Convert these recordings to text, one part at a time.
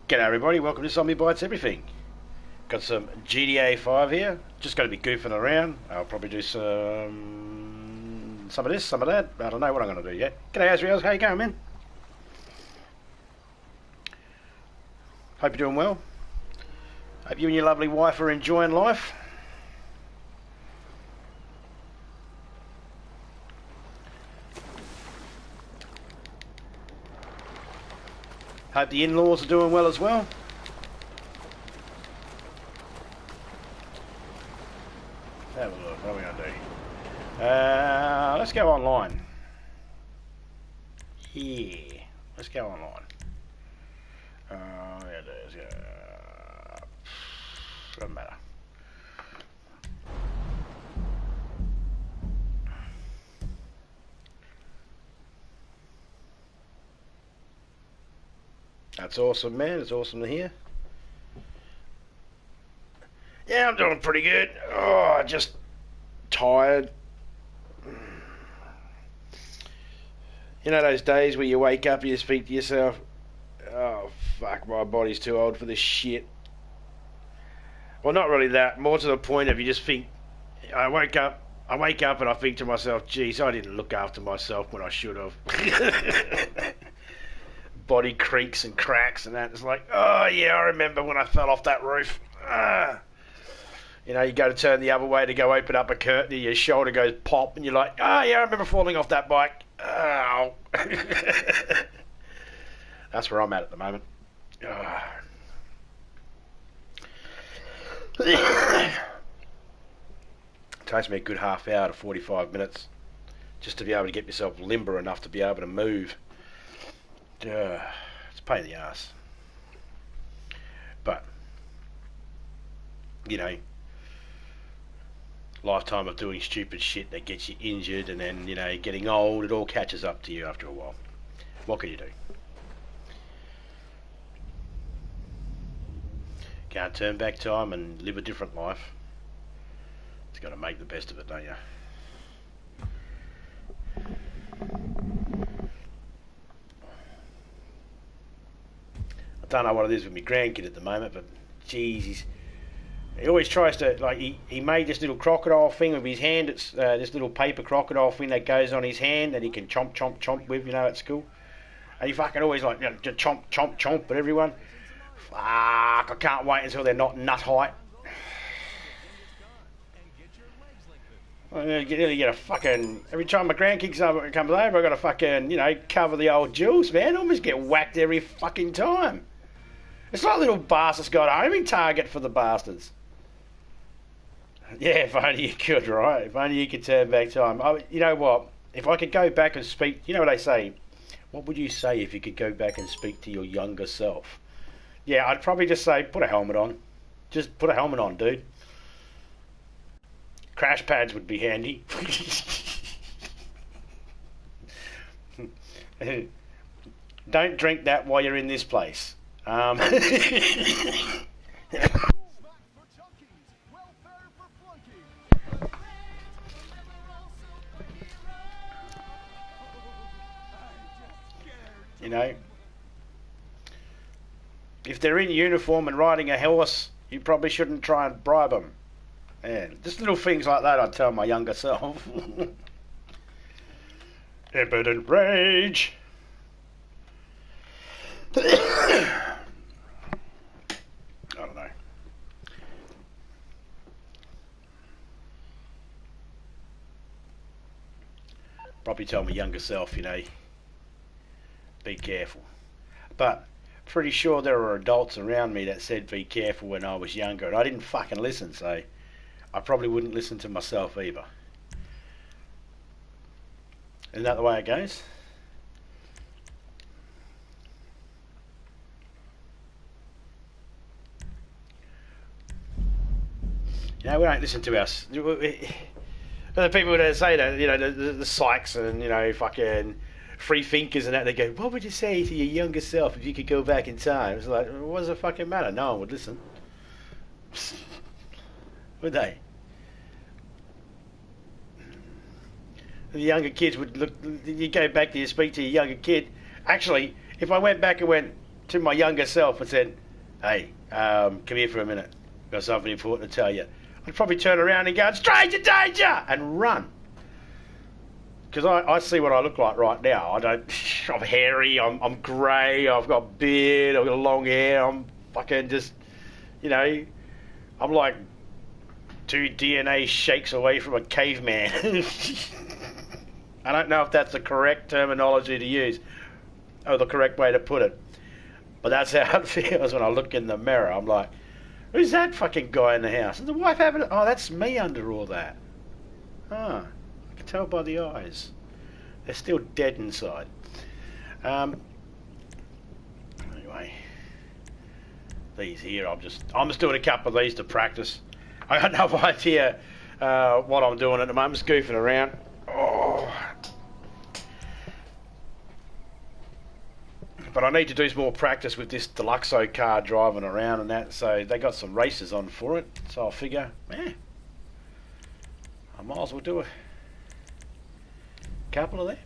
G'day everybody, welcome to Zombie Bites Everything. Got some GTA 5 here, just going to be goofing around. I'll probably do some of this, some of that. I don't know what I'm going to do yet. G'day Asriel, how you going, man? Hope you're doing well. Hope you and your lovely wife are enjoying life. Hope the in-laws are doing well as well. Have a look, what are we going to do? Let's go online. Yeah, let's go online. Yeah, there's, doesn't matter. That's awesome, man. It's awesome to hear. Yeah, I'm doing pretty good. Oh, just tired. You know those days where you wake up and you speak to yourself, oh, fuck, my body's too old for this shit. Well, not really that. More to the point of you just think, I wake up and I think to myself, geez, I didn't look after myself when I should have. Body creaks and cracks and that. It's like, oh yeah, I remember when I fell off that roof. You know, you go to turn the other way to go open up a curtain, your shoulder goes pop, and you're like, oh yeah, I remember falling off that bike. Oh. That's where I'm at the moment. It takes me a good half hour to 45 minutes just to be able to get myself limber enough to be able to move. It's a pain in the ass. But, you know, lifetime of doing stupid shit that gets you injured, and then, you know, getting old, it all catches up to you after a while. What can you do? Can't turn back time and live a different life. Just got to make the best of it, don't you? I don't know what it is with my grandkid at the moment, but geez, he always tries to, like, he made this little crocodile thing with his hand. It's this little paper crocodile thing that goes on his hand that he can chomp, chomp, chomp with, you know, at school. And he fucking always, like, you know, just chomp, chomp, chomp at everyone. Fuck, I can't wait until they're not nut height. I'm going to get a fucking... Every time my grandkid comes over, I've got to fucking, you know, cover the old jewels, man. I almost get whacked every fucking time. It's like little bastards got a homing target for the bastards. Yeah, if only you could, right? If only you could turn back time. You know what? If I could go back and speak... You know what they say? What would you say if you could go back and speak to your younger self? Yeah, I'd probably just say, put a helmet on. Just put a helmet on, dude. Crash pads would be handy. Don't drink that while you're in this place. You know, if they're in uniform and riding a horse, you probably shouldn't try and bribe them. Yeah, just little things like that I'd tell my younger self. Impotent rage. I don't know. Probably tell my younger self, you know, be careful. But pretty sure there were adults around me that said be careful when I was younger, and I didn't fucking listen, so I probably wouldn't listen to myself either. Isn't that the way it goes? You know, we don't listen to us. The people that say that, you know, the psychs and, you know, fucking free thinkers and that, they go, what would you say to your younger self if you could go back in time? It's like, what does it fucking matter? No one would listen. Would they? The younger kids would look, you go back there, you speak to your younger kid. Actually, if I went back and went, to my younger self and said, hey, come here for a minute. Got something important to tell you. I'd probably turn around and go, stranger danger, and run. Because I see what I look like right now. I'm hairy, I'm grey, I've got a beard, I've got long hair, I'm fucking just, you know, I'm like 2 DNA shakes away from a caveman. I don't know if that's the correct terminology to use, or the correct way to put it. But that's how it feels when I look in the mirror. I'm like, who's that fucking guy in the house? Is the wife having it? Oh, that's me under all that. Ah. I can tell by the eyes. They're still dead inside. Anyway, these here, I'm just doing a couple of these to practice. I got no idea what I'm doing at the moment. I'm just goofing around. Oh. But I need to do some more practice with this Deluxo car driving around and that. So they got some races on for it. So I figure, I might as well do a couple of them.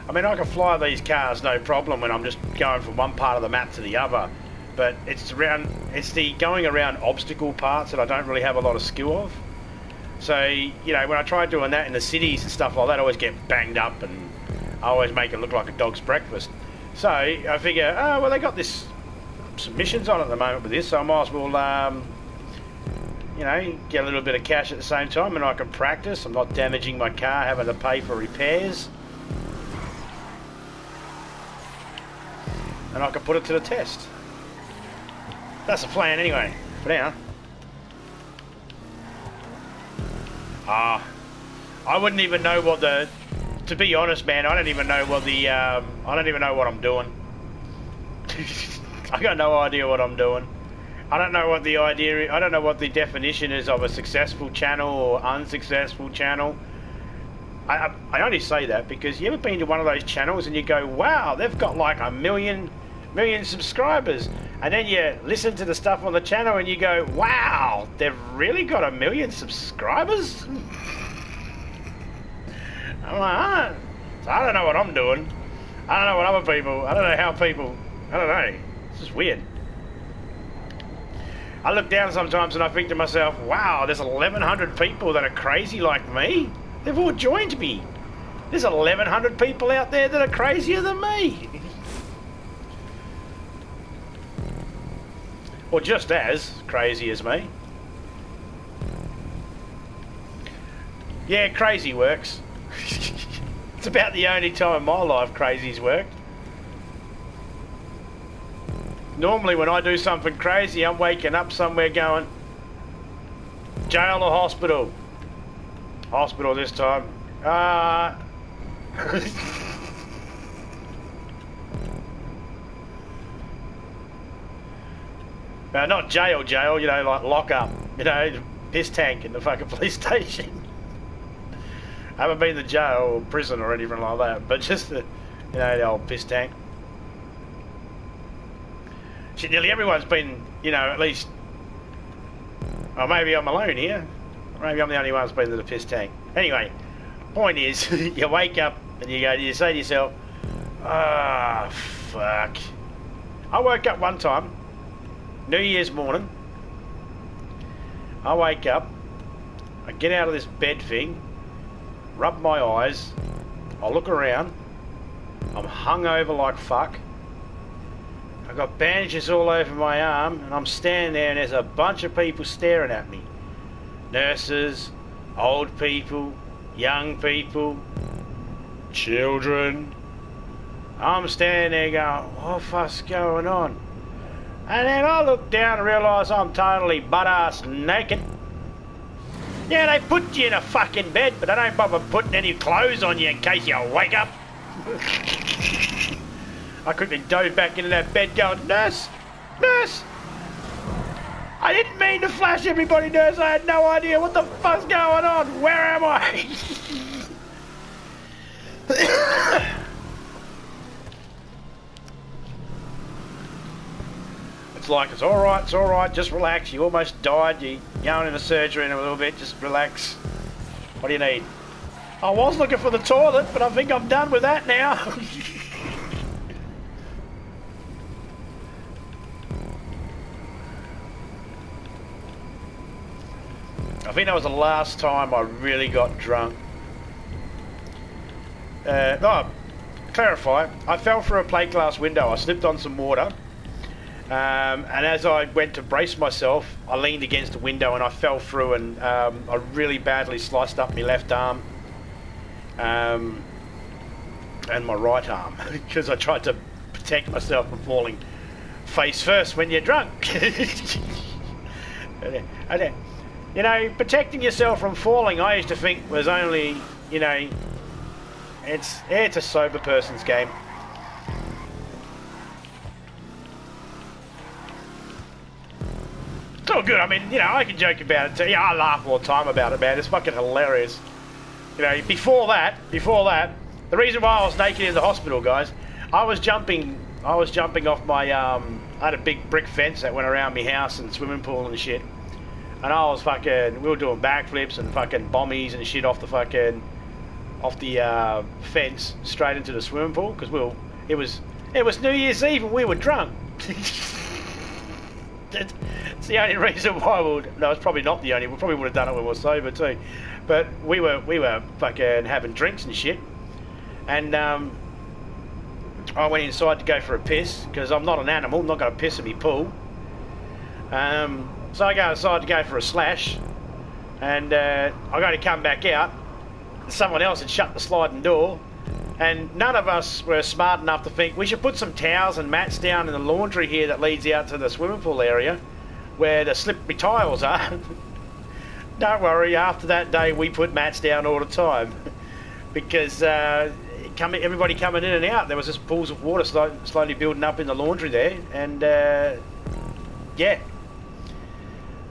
I mean, I can fly these cars no problem when I'm just going from one part of the map to the other, but it's the going around obstacle parts that I don't really have a lot of skill of. So, you know, when I try doing that in the cities and stuff like that, I always get banged up and I always make it look like a dog's breakfast. So I figure, oh, well, they got some missions on at the moment with this, so I might as well, you know, get a little bit of cash at the same time and I can practice. I'm not damaging my car, having to pay for repairs. And I can put it to the test. That's the plan anyway, for now. I wouldn't even know what to be honest, man, I don't even know what I'm doing. I got no idea what I'm doing. I don't know what the definition is of a successful channel or unsuccessful channel. I only say that because you ever been to one of those channels and you go, wow, they've got like a million subscribers, and then you listen to the stuff on the channel and you go, wow, they've really got 1 million subscribers? I'm like, I don't know what I'm doing. I don't know what other people, I don't know how people, I don't know. It's just weird. I look down sometimes and I think to myself, wow, there's 1,100 people that are crazy like me. They've all joined me. There's 1,100 people out there that are crazier than me. Or just as crazy as me. Yeah, crazy works. It's about the only time in my life crazy's worked. Normally when I do something crazy, I'm waking up somewhere going, jail or hospital? Hospital this time. Not jail, you know, like lock up, you know, piss tank in the fucking police station. I haven't been to jail or prison or anything like that, but just the, you know, the old piss tank. Shit, nearly everyone's been, you know, at least, or maybe I'm alone here. Maybe I'm the only one that's been to the piss tank. Anyway, point is, you wake up and you say to yourself, ah, fuck. I woke up one time, New Year's morning. I wake up, I get out of this bed thing, rub my eyes, I look around, I'm hungover like fuck. I've got bandages all over my arm and I'm standing there and there's a bunch of people staring at me. Nurses, old people, young people, children. I'm standing there going, what the fuck's going on? And then I look down and realise I'm totally butt-ass naked. Yeah, they put you in a fucking bed, but they don't bother putting any clothes on you in case you wake up. I quickly dove back into that bed going, Nurse! Nurse! I didn't mean to flash everybody, nurse. I had no idea what the fuck's going on. Where am I? It's like, it's alright, just relax. You almost died. You're going into surgery in a little bit. Just relax. What do you need? I was looking for the toilet, but I think I'm done with that now. I think that was the last time I really got drunk. Clarify, I fell through a plate glass window. I slipped on some water. And as I went to brace myself, I leaned against the window and I fell through, and I really badly sliced up my left arm and my right arm because I tried to protect myself from falling face first when you're drunk. You know, protecting yourself from falling, I used to think was only, you know, it's a sober person's game. It's all good. I mean, you know, I can joke about it too. Yeah, I laugh all the time about it, man. It's fucking hilarious. You know, before that, the reason why I was naked in the hospital, guys, I was jumping off my, I had a big brick fence that went around my house and swimming pool and shit. And I was we were doing backflips and fucking bombies and shit off the fence straight into the swimming pool because it was New Year's Eve and we were drunk. It's the only reason why no, it's probably not the only. We probably would have done it when we were sober too, but we were fucking having drinks and shit, and I went inside to go for a piss because I'm not an animal. I'm not going to piss in my pool. So I go inside to go for a slash, and I go to come back out. Someone else had shut the sliding door, and none of us were smart enough to think we should put some towels and mats down in the laundry here that leads out to the swimming pool area where the slippery tiles are. Don't worry, after that day we put mats down all the time because everybody coming in and out, there was just pools of water slowly building up in the laundry there, and yeah,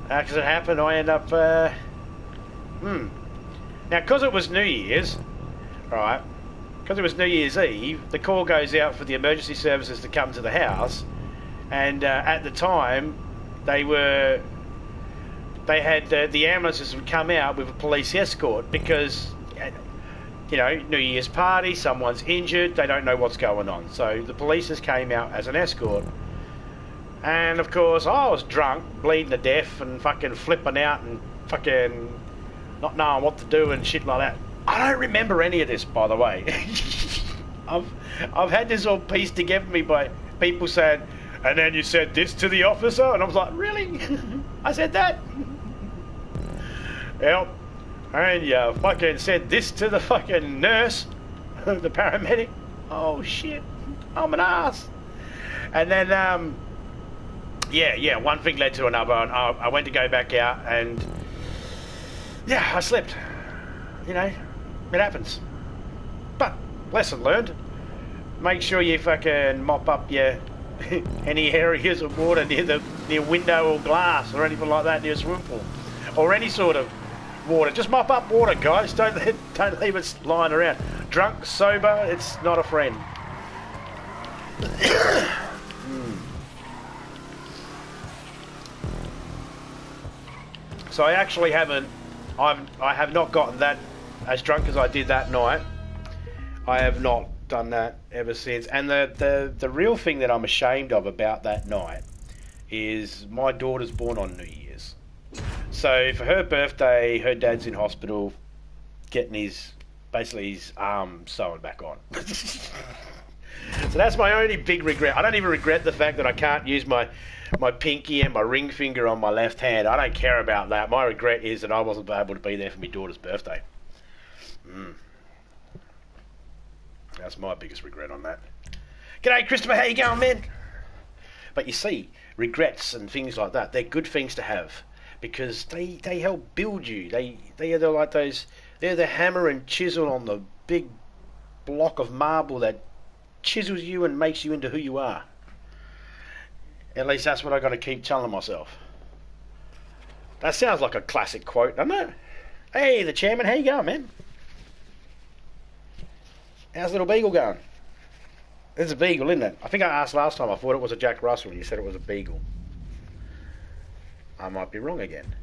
because it happened, I end up now because it was New Year's, right? Because it was New Year's Eve, the call goes out for the emergency services to come to the house, and at the time they had the ambulances would come out with a police escort because, you know, New Year's party, someone's injured, they don't know what's going on, so the police came out as an escort. And of course I was drunk, bleeding to death and fucking flipping out and fucking not knowing what to do and shit like that. I don't remember any of this, by the way. I've had this all pieced together for me by people saying, and then you said this to the officer, and I was like, really? I said that? Yep. And you fucking said this to the fucking nurse, the paramedic. Oh shit, I'm an ass. And then yeah, one thing led to another, and I went to go back out, and yeah, I slipped. You know, it happens. But lesson learned. Make sure you fucking mop up your any areas of water near window or glass or anything like that near a swimming pool or any sort of water. Just mop up water, guys. Don't leave it lying around. Drunk, sober, it's not a friend. So I actually haven't. I have not gotten that as drunk as I did that night. I have not done that ever since. And the real thing that I'm ashamed of about that night is my daughter's born on New Year's. So for her birthday, her dad's in hospital getting his arm sewn back on. So that's my only big regret. I don't even regret the fact that I can't use my pinky and my ring finger on my left hand. I don't care about that. My regret is that I wasn't able to be there for my daughter's birthday. That's my biggest regret on that. G'day, Christopher. How you going, man? But you see, regrets and things like that. They're good things to have because they help build you. They're like those. They're the hammer and chisel on the big block of marble that chisels you and makes you into who you are. At least that's what I got to keep telling myself. That sounds like a classic quote, doesn't it? Hey, the chairman, how you going, man? How's little Beagle going? It's a Beagle, isn't it? I think I asked last time. I thought it was a Jack Russell, and you said it was a Beagle. I might be wrong again.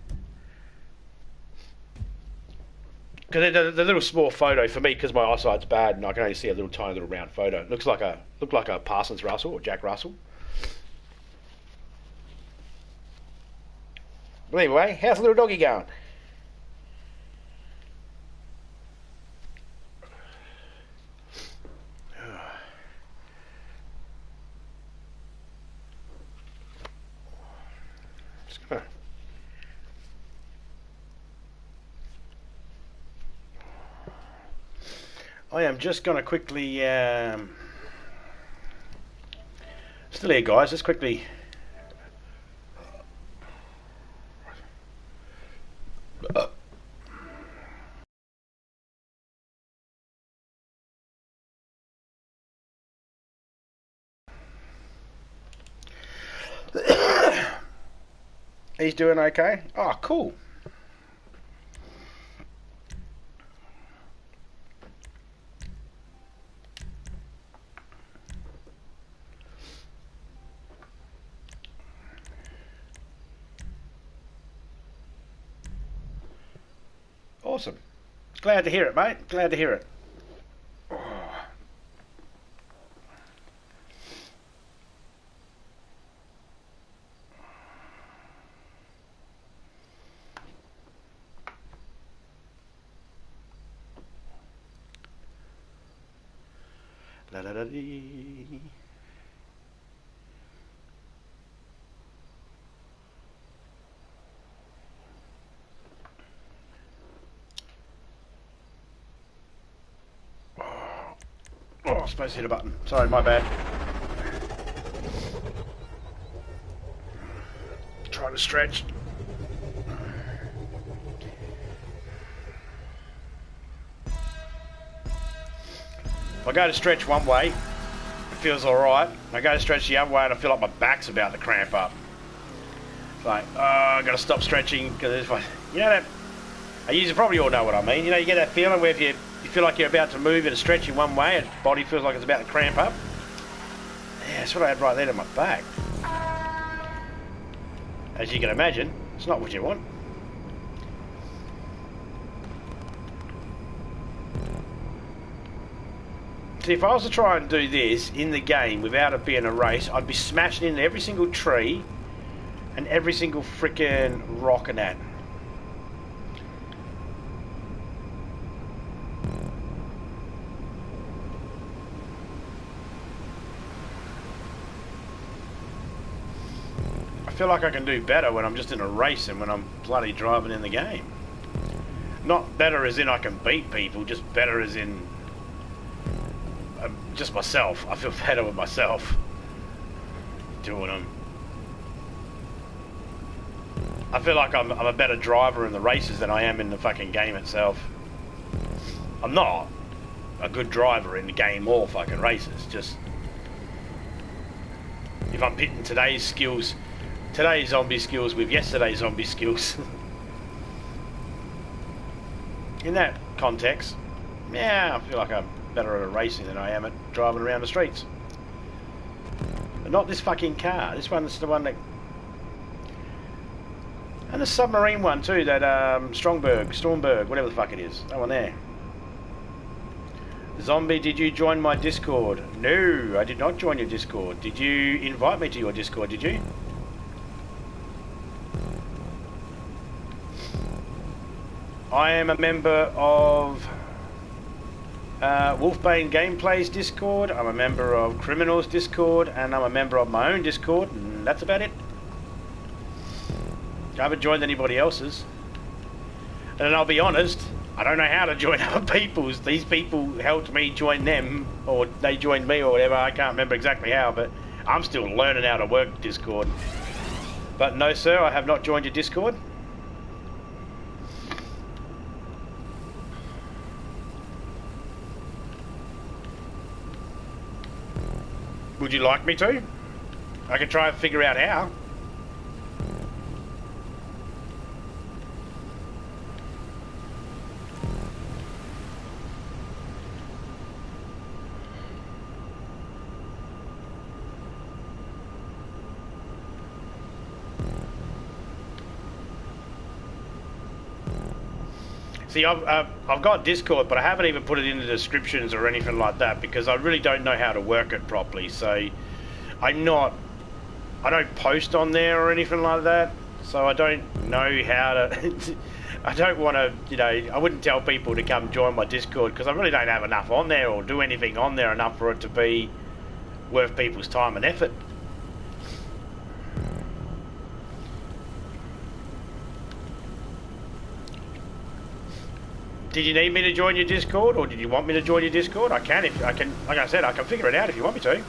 Because the little small photo for me, because my eyesight's bad and I can only see a little tiny little round photo. It looked like a Parsons Russell or Jack Russell. But anyway, how's the little doggy going? I am just going to quickly... still here, guys. Just quickly... He's doing okay? Oh, cool. Awesome. Glad to hear it, mate. Glad to hear it. La da da dee. Oh, I was supposed to hit a button. Sorry, my bad. Trying to stretch. If I go to stretch one way, it feels alright. I go to stretch the other way and I feel like my back's about to cramp up. It's like, oh, I gotta stop stretching because if I, you know that, you probably all know what I mean. You know, you get that feeling where if you feel like you're about to move and stretch in one way, and your body feels like it's about to cramp up. Yeah, that's what I had right there to my back. As you can imagine, it's not what you want. See, if I was to try and do this in the game without it being a race, I'd be smashing into every single tree and every single frickin' rock and that. I feel like I can do better when I'm just in a race than when I'm bloody driving in the game. Not better as in I can beat people, just better as in just myself. I feel better with myself doing them. I feel like I'm a better driver in the races than I am in the fucking game itself. I'm not a good driver in the game or fucking races, just if I'm pitting today's skills, today's zombie skills with yesterday's zombie skills. In that context, yeah, I feel like I'm better at racing than I am at driving around the streets. But not this fucking car. This one's the one that... And the submarine one too, that Stormberg, whatever the fuck it is. That one there. Zombie, did you join my Discord? No, I did not join your Discord. Did you invite me to your Discord, did you? I am a member of Wolfbane Gameplays Discord, I'm a member of Criminals Discord, and I'm a member of my own Discord, and that's about it. I haven't joined anybody else's. And then I'll be honest, I don't know how to join other people's. These people helped me join them, or they joined me or whatever, I can't remember exactly how, but I'm still learning how to work Discord. But no, sir, I have not joined your Discord. Would you like me to? I can try and figure out how. See, I've got Discord, but I haven't even put it in the descriptions or anything like that because I really don't know how to work it properly. So I don't post on there or anything like that. So I don't know how to. I don't want to, you know, I wouldn't tell people to come join my Discord because I really don't have enough on there or do anything on there enough for it to be worth people's time and effort. Did you need me to join your Discord, or did you want me to join your Discord? I can, if I can, like I said, I can figure it out if you want me to.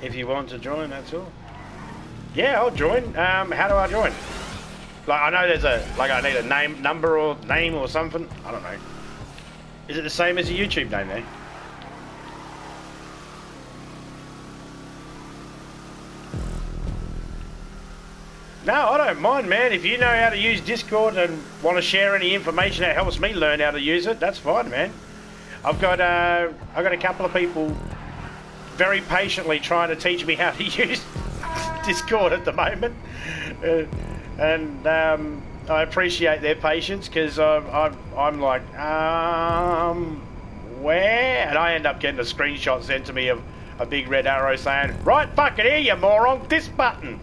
If you want to join, that's all. Yeah, I'll join. How do I join? Like, I know there's I need a number or name or something. I don't know. Is it the same as a YouTube name there? No, I don't mind, man. If you know how to use Discord and want to share any information that helps me learn how to use it, that's fine, man. I've got a couple of people very patiently trying to teach me how to use Discord at the moment, and I appreciate their patience because I'm like, where? And I end up getting a screenshot sent to me of a big red arrow saying, right fucking here, you moron, this button.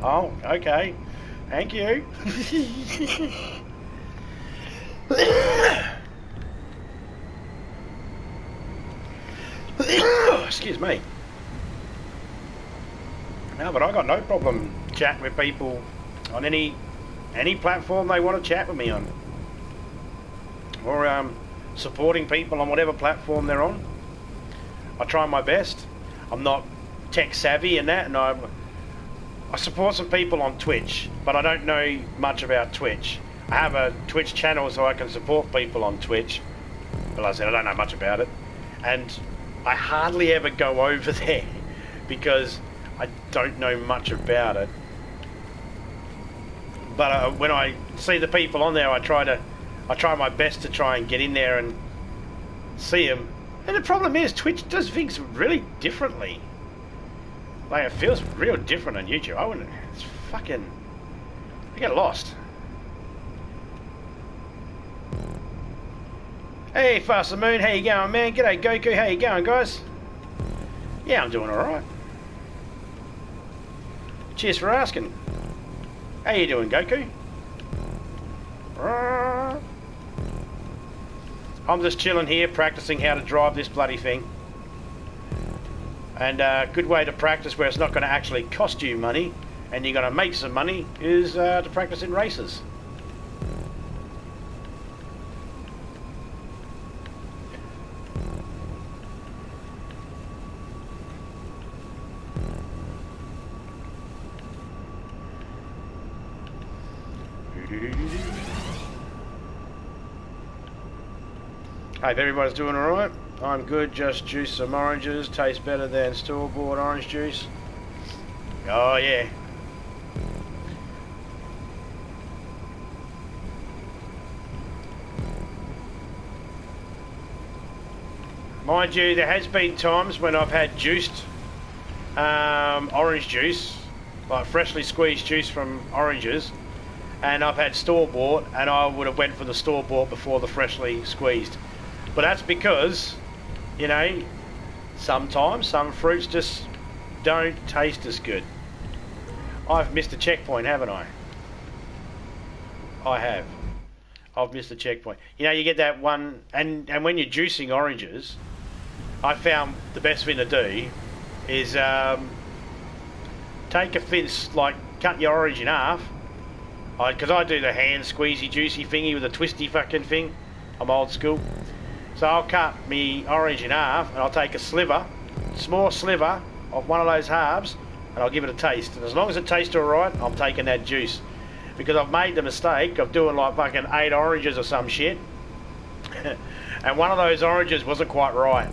Oh, okay, thank you. Excuse me. No, but I got no problem chatting with people on any platform they want to chat with me on, or supporting people on whatever platform they're on. I try my best. I'm not tech savvy and that, and I support some people on Twitch, but I don't know much about Twitch. I have a Twitch channel so I can support people on Twitch, but like I said, I don't know much about it, and I hardly ever go over there because I don't know much about it. But when I see the people on there, I try my best to try and get in there and see them. And the problem is, Twitch does things really differently. Like, it feels real different on YouTube. It's fucking, I get lost. Hey, Faster Moon, how you going, man? G'day, Goku, how you going, guys? Yeah, I'm doing alright. Cheers for asking. How you doing, Goku? I'm just chilling here, practicing how to drive this bloody thing. And a good way to practice where it's not going to actually cost you money, and you're going to make some money, is to practice in races. Hey, if everybody's doing alright. I'm good, just juice some oranges. Tastes better than store-bought orange juice. Oh, yeah. Mind you, there has been times when I've had juiced orange juice, like freshly squeezed juice from oranges, and I've had store-bought, and I would have went for the store-bought before the freshly squeezed. But that's because, you know, sometimes some fruits just don't taste as good. I've missed a checkpoint, haven't I? I have. I've missed a checkpoint. You know, you get that one, and when you're juicing oranges, I found the best thing to do is take a fence, like cut your orange in half, because I do the hand squeezy juicy thingy with a twisty fucking thing. I'm old school. So I'll cut me orange in half and I'll take a sliver, small sliver of one of those halves, and I'll give it a taste. And as long as it tastes alright, I'm taking that juice. Because I've made the mistake of doing like fucking 8 oranges or some shit. And one of those oranges wasn't quite right.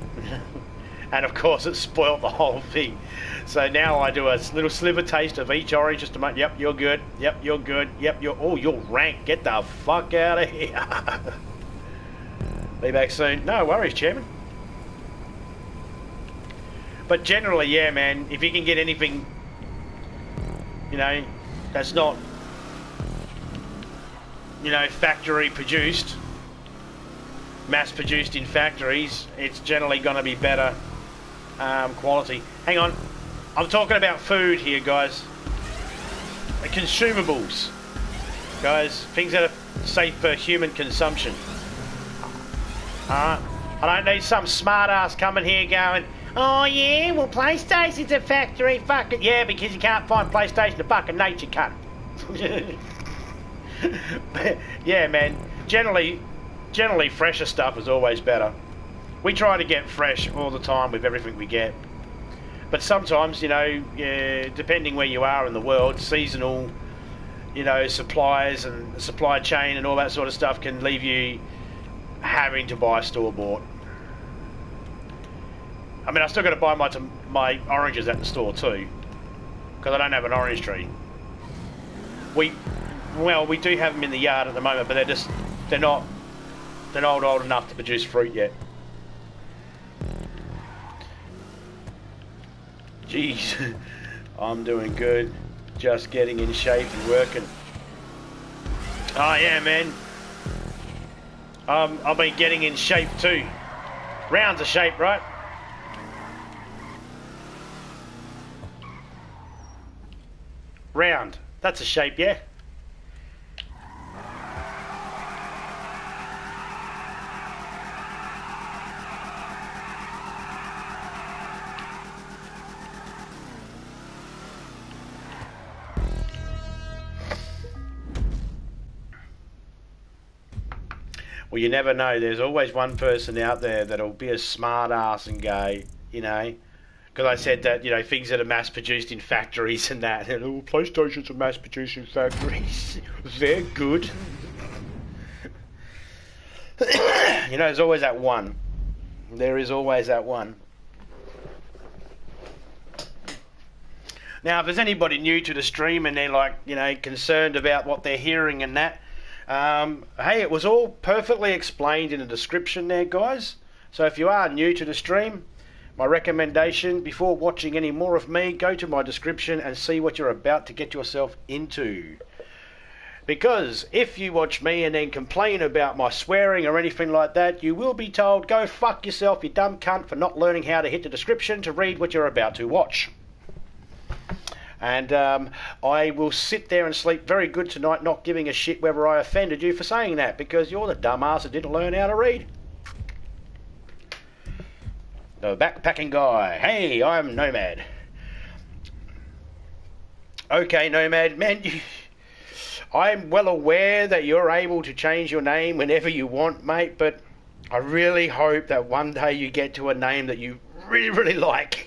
And of course it spoilt the whole thing. So now I do a little sliver taste of each orange just to make, yep, you're good, yep, you're good, yep, you're rank, get the fuck out of here. Be back soon. No worries, Chairman. But generally, yeah, man, if you can get anything, you know, that's not, you know, factory produced, mass produced in factories, it's generally going to be better quality. Hang on, I'm talking about food here, guys. Consumables, guys, things that are safe for human consumption. I don't need some smart ass coming here going, oh yeah, well PlayStation's a factory, fuck it. Yeah, because you can't find PlayStation to fucking nature, cunt. Yeah, man, generally fresher stuff is always better. We try to get fresh all the time with everything we get. But sometimes, you know, depending where you are in the world, seasonal, you know, supplies and the supply chain and all that sort of stuff can leave you having to buy store-bought. I mean, I still got to buy my oranges at the store too, because I don't have an orange tree. We do have them in the yard at the moment, but they're not old enough to produce fruit yet. Jeez, I'm doing good, just getting in shape and working. Oh yeah, man. I've been getting in shape too. Round's a shape, right? Round. That's a shape, yeah? Well, you never know. There's always one person out there that'll be a smart ass and go, you know, because I said that, you know, things that are mass produced in factories and that, and oh, PlayStations are mass produced in factories. They're good. You know, there's always that one. There is always that one. Now, if there's anybody new to the stream and they're like, you know, concerned about what they're hearing and that, hey, it was all perfectly explained in the description there, guys. So if you are new to the stream, my recommendation, before watching any more of me, go to my description and see what you're about to get yourself into. Because if you watch me and then complain about my swearing or anything like that, you will be told, go fuck yourself, you dumb cunt, for not learning how to hit the description to read what you're about to watch. And I will sit there and sleep very good tonight, not giving a shit whether I offended you for saying that, because you're the dumbass that didn't learn how to read. The backpacking guy. Hey, I'm Nomad. Okay, Nomad, man, I'm well aware that you're able to change your name whenever you want, mate, but I really hope that one day you get to a name that you really, really like.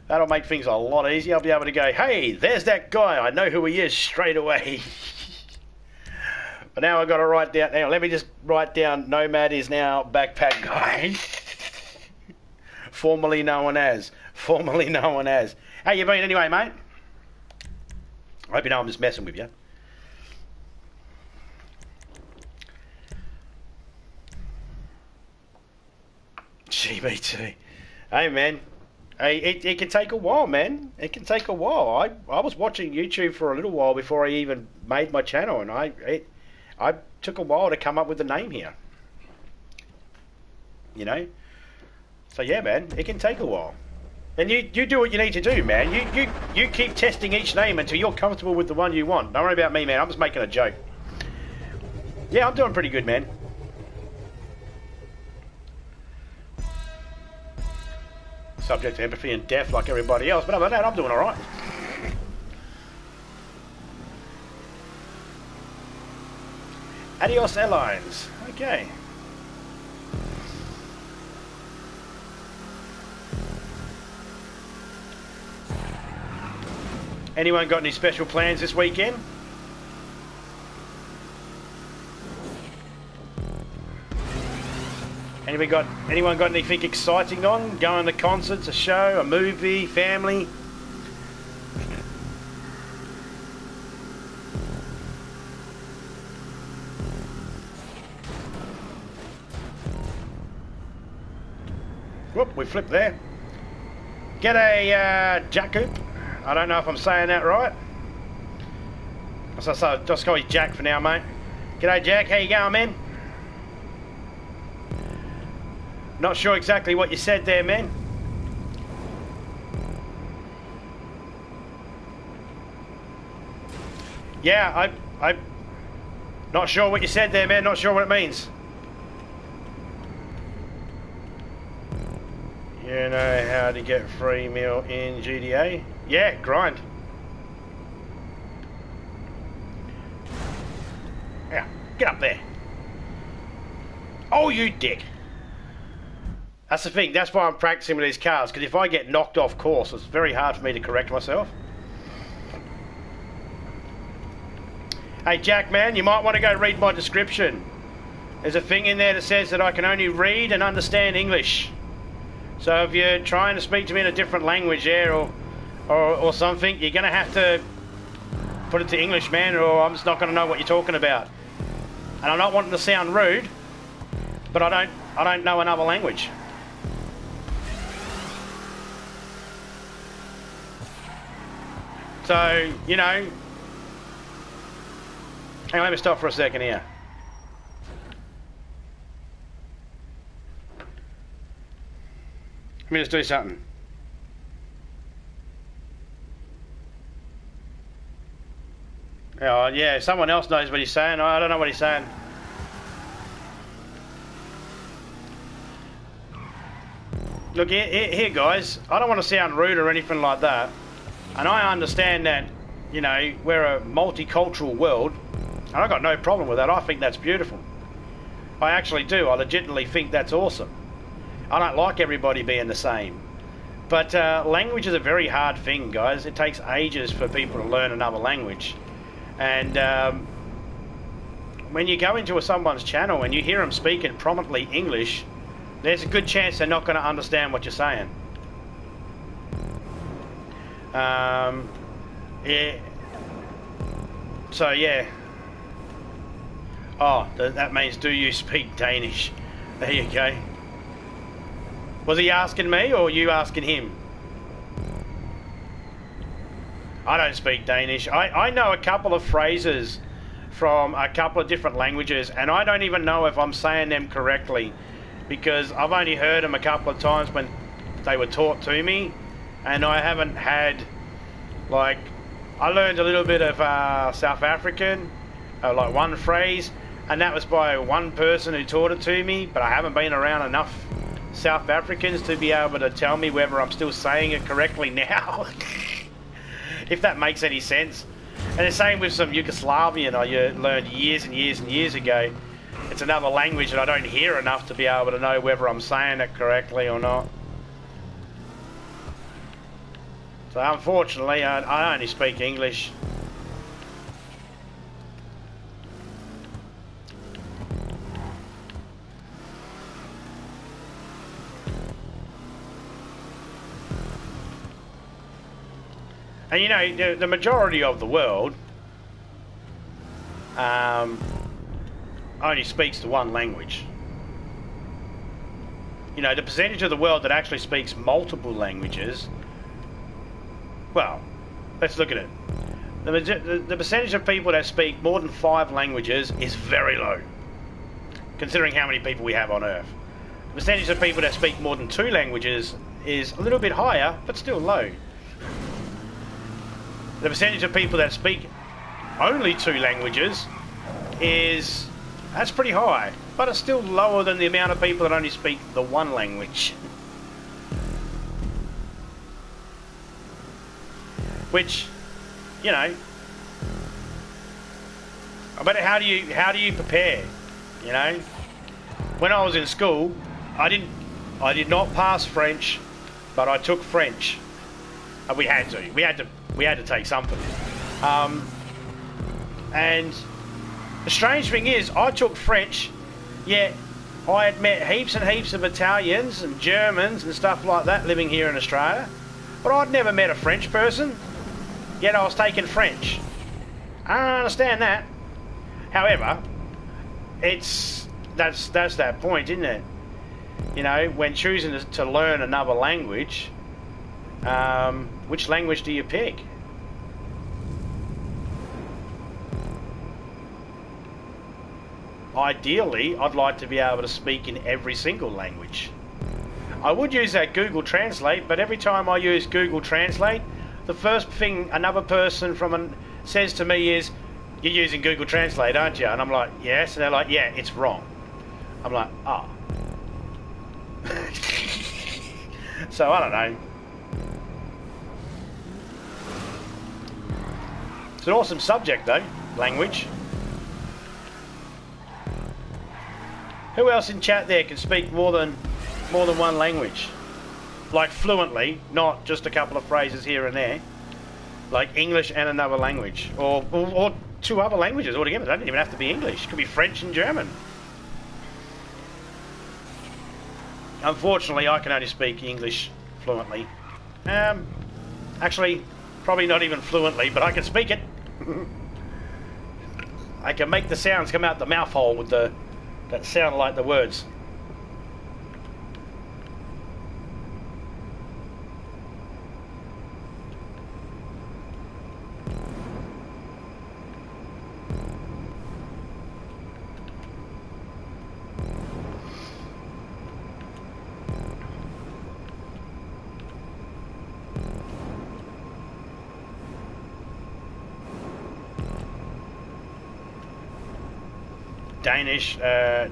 That'll make things a lot easier. I'll be able to go, hey, there's that guy. I know who he is straight away. But now I've got to write down... Hang on, let me just write down Nomad is now backpack guy. Formerly known as. Formerly known as. How you been anyway, mate? I hope you know I'm just messing with you. GBT. Hey, man. Hey, it can take a while, man. It can take a while. I was watching YouTube for a little while before I even made my channel, and I took a while to come up with the name here. You know? So yeah, man, it can take a while. And you do what you need to do, man. You keep testing each name until you're comfortable with the one you want. Don't worry about me, man. I'm just making a joke. Yeah, I'm doing pretty good, man. Subject to empathy and death like everybody else, but other than that, I'm doing alright. Adios Airlines. Okay. Anyone got any special plans this weekend? Anyone got anything exciting on? Going to concerts, a show, a movie, family? Whoop, we flipped there. G'day, Jacob. I don't know if I'm saying that right. So just call you Jack for now, mate. G'day, Jack. How you going, man? Not sure exactly what you said there, man. Yeah, I not sure what you said there, man. Not sure what it means. You know how to get free meal in GTA? Yeah, grind. Yeah, get up there. Oh, you dick. That's the thing. That's why I'm practicing with these cars, because if I get knocked off course, it's very hard for me to correct myself. Hey, Jack, man, you might want to go read my description. There's a thing in there that says that I can only read and understand English. So if you're trying to speak to me in a different language there or something, you're going to have to put it to English, man, or I'm just not going to know what you're talking about. And I'm not wanting to sound rude, but I don't know another language. So, you know, hang on, let me stop for a second here. Let me just do something. Oh, yeah, someone else knows what he's saying. I don't know what he's saying. Look, here, guys, I don't want to sound rude or anything like that. And I understand that, you know, we're a multicultural world. And I've got no problem with that. I think that's beautiful. I actually do. I legitimately think that's awesome. I don't like everybody being the same. But language is a very hard thing, guys. It takes ages for people to learn another language. And when you go into someone's channel and you hear them speaking prominently English, there's a good chance they're not going to understand what you're saying. Yeah. So, yeah. Oh, that means, do you speak Danish? There you go. Was he asking me or you asking him? I don't speak Danish. I know a couple of phrases from a couple of different languages, and I don't even know if I'm saying them correctly, because I've only heard them a couple of times when they were taught to me, and I haven't had, like, I learned a little bit of South African, like one phrase, and that was by one person who taught it to me, but I haven't been around enough South Africans to be able to tell me whether I'm still saying it correctly now. If that makes any sense. And the same with some Yugoslavian I learned years and years and years ago. It's another language that I don't hear enough to be able to know whether I'm saying it correctly or not. So unfortunately, I only speak English. And you know, the majority of the world only speaks the one language. You know, the percentage of the world that actually speaks multiple languages, well, let's look at it. The percentage of people that speak more than 5 languages is very low, considering how many people we have on Earth. The percentage of people that speak more than 2 languages is a little bit higher, but still low. The percentage of people that speak only 2 languages that's pretty high, but it's still lower than the amount of people that only speak the one language. Which, you know, but how do you prepare? You know, when I was in school, I did not pass French, but I took French. We had to take something. And the strange thing is, I took French, yet I had met heaps and heaps of Italians and Germans and stuff like that living here in Australia, but I'd never met a French person, yet I was taking French. I don't understand that. However, that's that point, isn't it? You know, when choosing to learn another language, which language do you pick? Ideally, I'd like to be able to speak in every single language. I would use that Google Translate, but every time I use Google Translate, the first thing another person says to me is, "You're using Google Translate, aren't you?" And I'm like, "Yes." And they're like, "Yeah, it's wrong." I'm like, "Oh." So I don't know. It's an awesome subject though, language. Who else in chat there can speak more than one language? Like fluently, not just a couple of phrases here and there. Like English and another language. Or 2 other languages altogether. It doesn't even have to be English. It could be French and German. Unfortunately, I can only speak English fluently. Actually, probably not even fluently, but I can speak it. I can make the sounds come out the mouth hole with that sound like the words. Danish,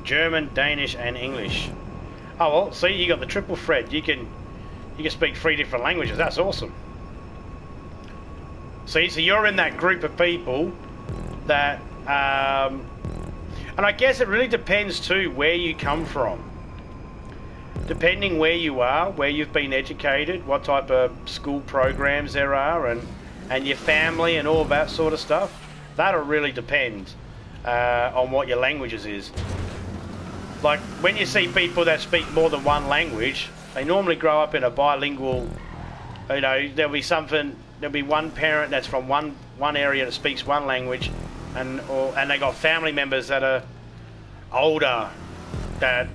German, Danish, and English. Oh well, see, you got the triple threat. You can speak 3 different languages. That's awesome. See, so you're in that group of people that, and I guess it really depends too where you come from. Depending where you are, where you've been educated, what type of school programs there are, and your family and all that sort of stuff. That'll really depend on what your languages is. Like when you see people that speak more than one language, they normally grow up in a bilingual, you know, there'll be one parent that's from one area that speaks one language, and they got family members that are older, that,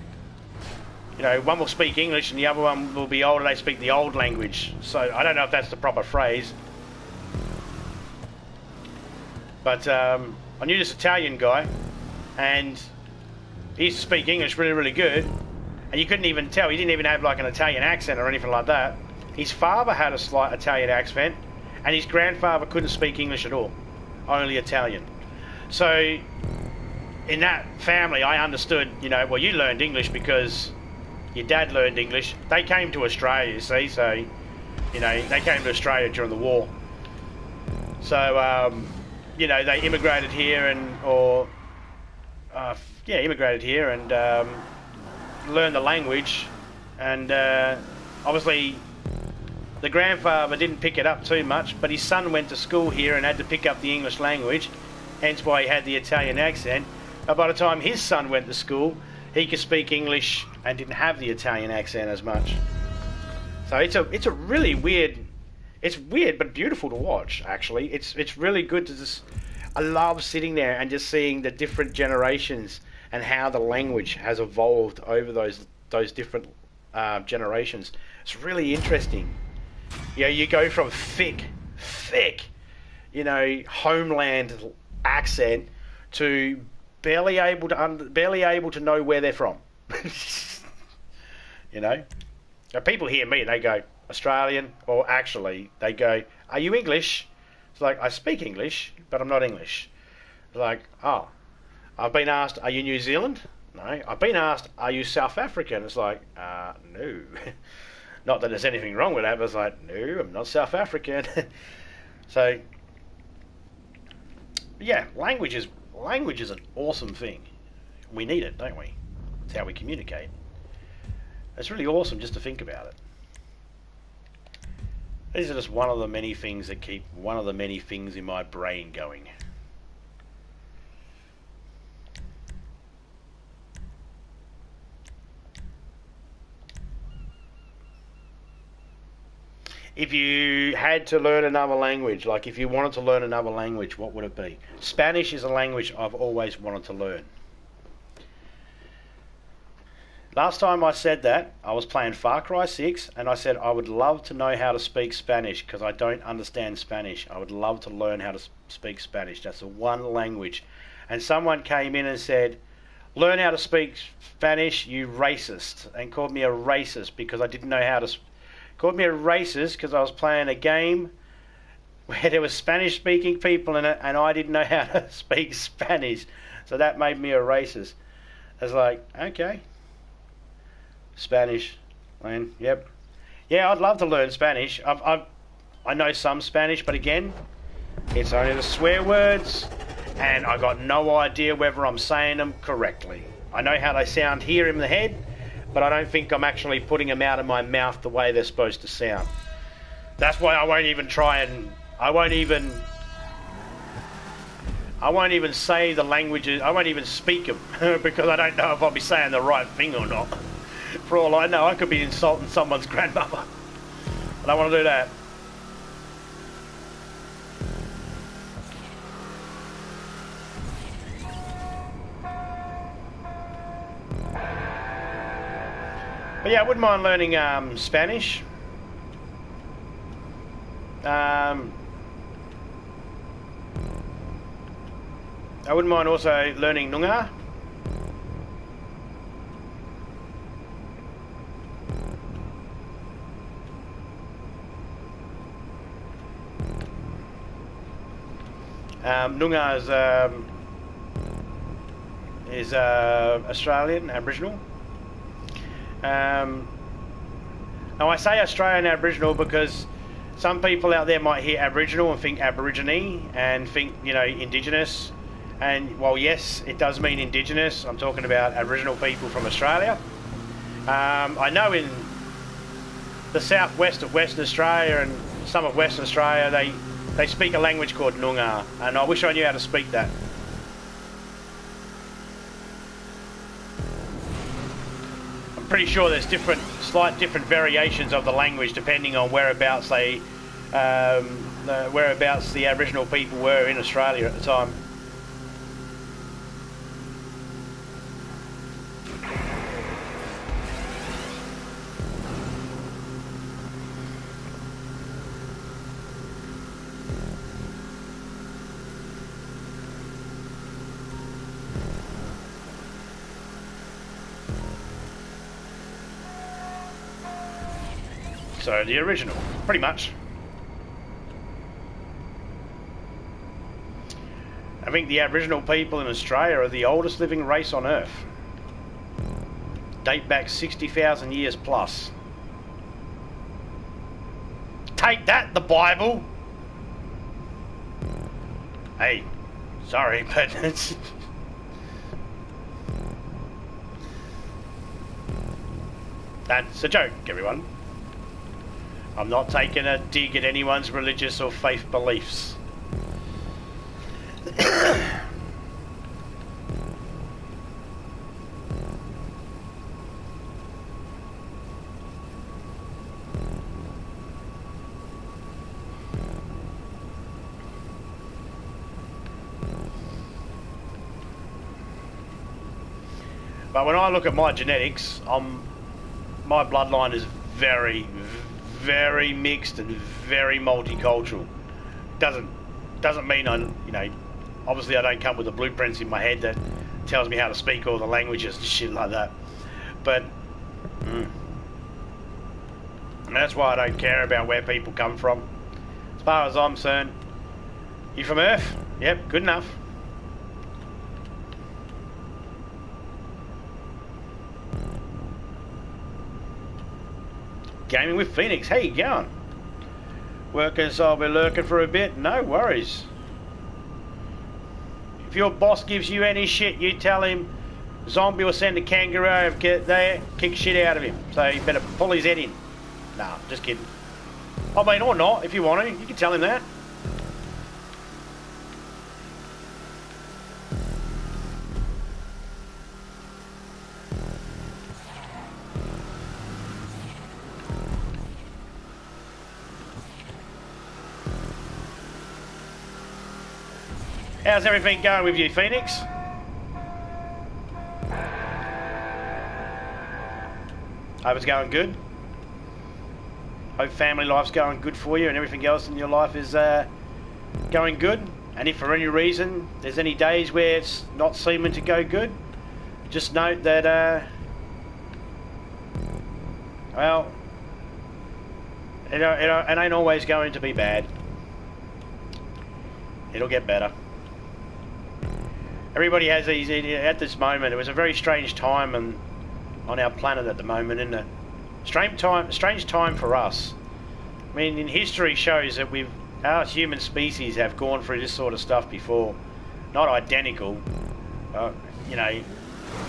you know, one will speak English and the other one will be older, they speak the old language. So I don't know if that's the proper phrase, but I knew this Italian guy, and he used to speak English really, really good, and you couldn't even tell. He didn't even have like an Italian accent or anything like that. His father had a slight Italian accent, and his grandfather couldn't speak English at all, only Italian. So in that family, I understood, you know, well, you learned English because your dad learned English. They came to Australia, you see, so, you know, they came to Australia during the war. So, you know, they immigrated here immigrated here and learned the language, and obviously the grandfather didn't pick it up too much, but his son went to school here and had to pick up the English language, hence why he had the Italian accent. But by the time his son went to school, he could speak English and didn't have the Italian accent as much. So it's a really weird It's weird but beautiful to watch. Actually, it's really good to just. I love sitting there and just seeing the different generations and how the language has evolved over those different generations. It's really interesting. You go from thick, homeland accent to barely able to know where they're from. Now, people hear me and they go Australian, or actually they go, "Are you English?" It's like, I speak English, but I'm not English. It's like, oh, I've been asked, "Are you New Zealand?" No. I've been asked, "Are you South African?" It's like, no. Not that there's anything wrong with that, but it's like, no, I'm not South African. So, yeah, language is an awesome thing. We need it, don't we? It's how we communicate. It's really awesome just to think about it. These are just one of the many things that keep one of the many things in my brain going. If you had to learn another language, like if you wanted to learn another language, what would it be? Spanish is a language I've always wanted to learn. Last time I said that, I was playing Far Cry 6, and I said I would love to know how to speak Spanish because I don't understand Spanish. I would love to learn how to speak Spanish. That's the one language. And someone came in and said, "Learn how to speak Spanish, you racist," and called me a racist because I didn't know how to... Called me a racist because I was playing a game where there was Spanish-speaking people in it, and I didn't know how to speak Spanish. So that made me a racist. I was like, okay. Spanish, Lane, yep. Yeah, I'd love to learn Spanish. I know some Spanish, but again, it's only the swear words, and I got no idea whether I'm saying them correctly. I know how they sound here in the head, but I don't think I'm actually putting them out of my mouth the way they're supposed to sound. That's why I won't even say the languages. I won't even speak them because I don't know if I'll be saying the right thing or not. For all I know, I could be insulting someone's grandmother. I don't want to do that. But yeah, I wouldn't mind learning Spanish. I wouldn't mind also learning Noongar. Noongar is Australian, Aboriginal. Now I say Australian Aboriginal because some people out there might hear Aboriginal and think Aborigine and think, Indigenous. And while yes, it does mean Indigenous, I'm talking about Aboriginal people from Australia. I know in the southwest of Western Australia and some of Western Australia, they speak a language called Noongar, and I wish I knew how to speak that. I'm pretty sure there's slight different variations of the language depending on whereabouts the Aboriginal people were in Australia at the time. So the original, pretty much. I think the Aboriginal people in Australia are the oldest living race on Earth. Date back 60,000 years plus. Take that, the Bible! Hey, sorry, but it's... That's a joke, everyone. I'm not taking a dig at anyone's religious or faith beliefs. But when I look at my genetics, my bloodline is very, very mixed and very multicultural. Doesn't mean obviously I don't come with the blueprints in my head that tells me how to speak all the languages and shit like that. But and that's why I don't care about where people come from. As far as I'm concerned, you from Earth? Yep, good enough. Gaming with Phoenix, how you going? Workers, I'll be lurking for a bit, no worries. If your boss gives you any shit, you tell him zombie will send a kangaroo over there, kick shit out of him. So you better pull his head in. Nah, just kidding. I mean, or not, if you want to, you can tell him that. How's everything going with you, Phoenix? Hope it's going good. Hope family life's going good for you and everything else in your life is going good. And if for any reason there's any days where it's not seeming to go good, just note that, well, it ain't always going to be bad. It'll get better. Everybody has these, at this moment, it was a very strange time on our planet at the moment, isn't it? Strange time for us. I mean, in history shows that our human species have gone through this sort of stuff before. Not identical,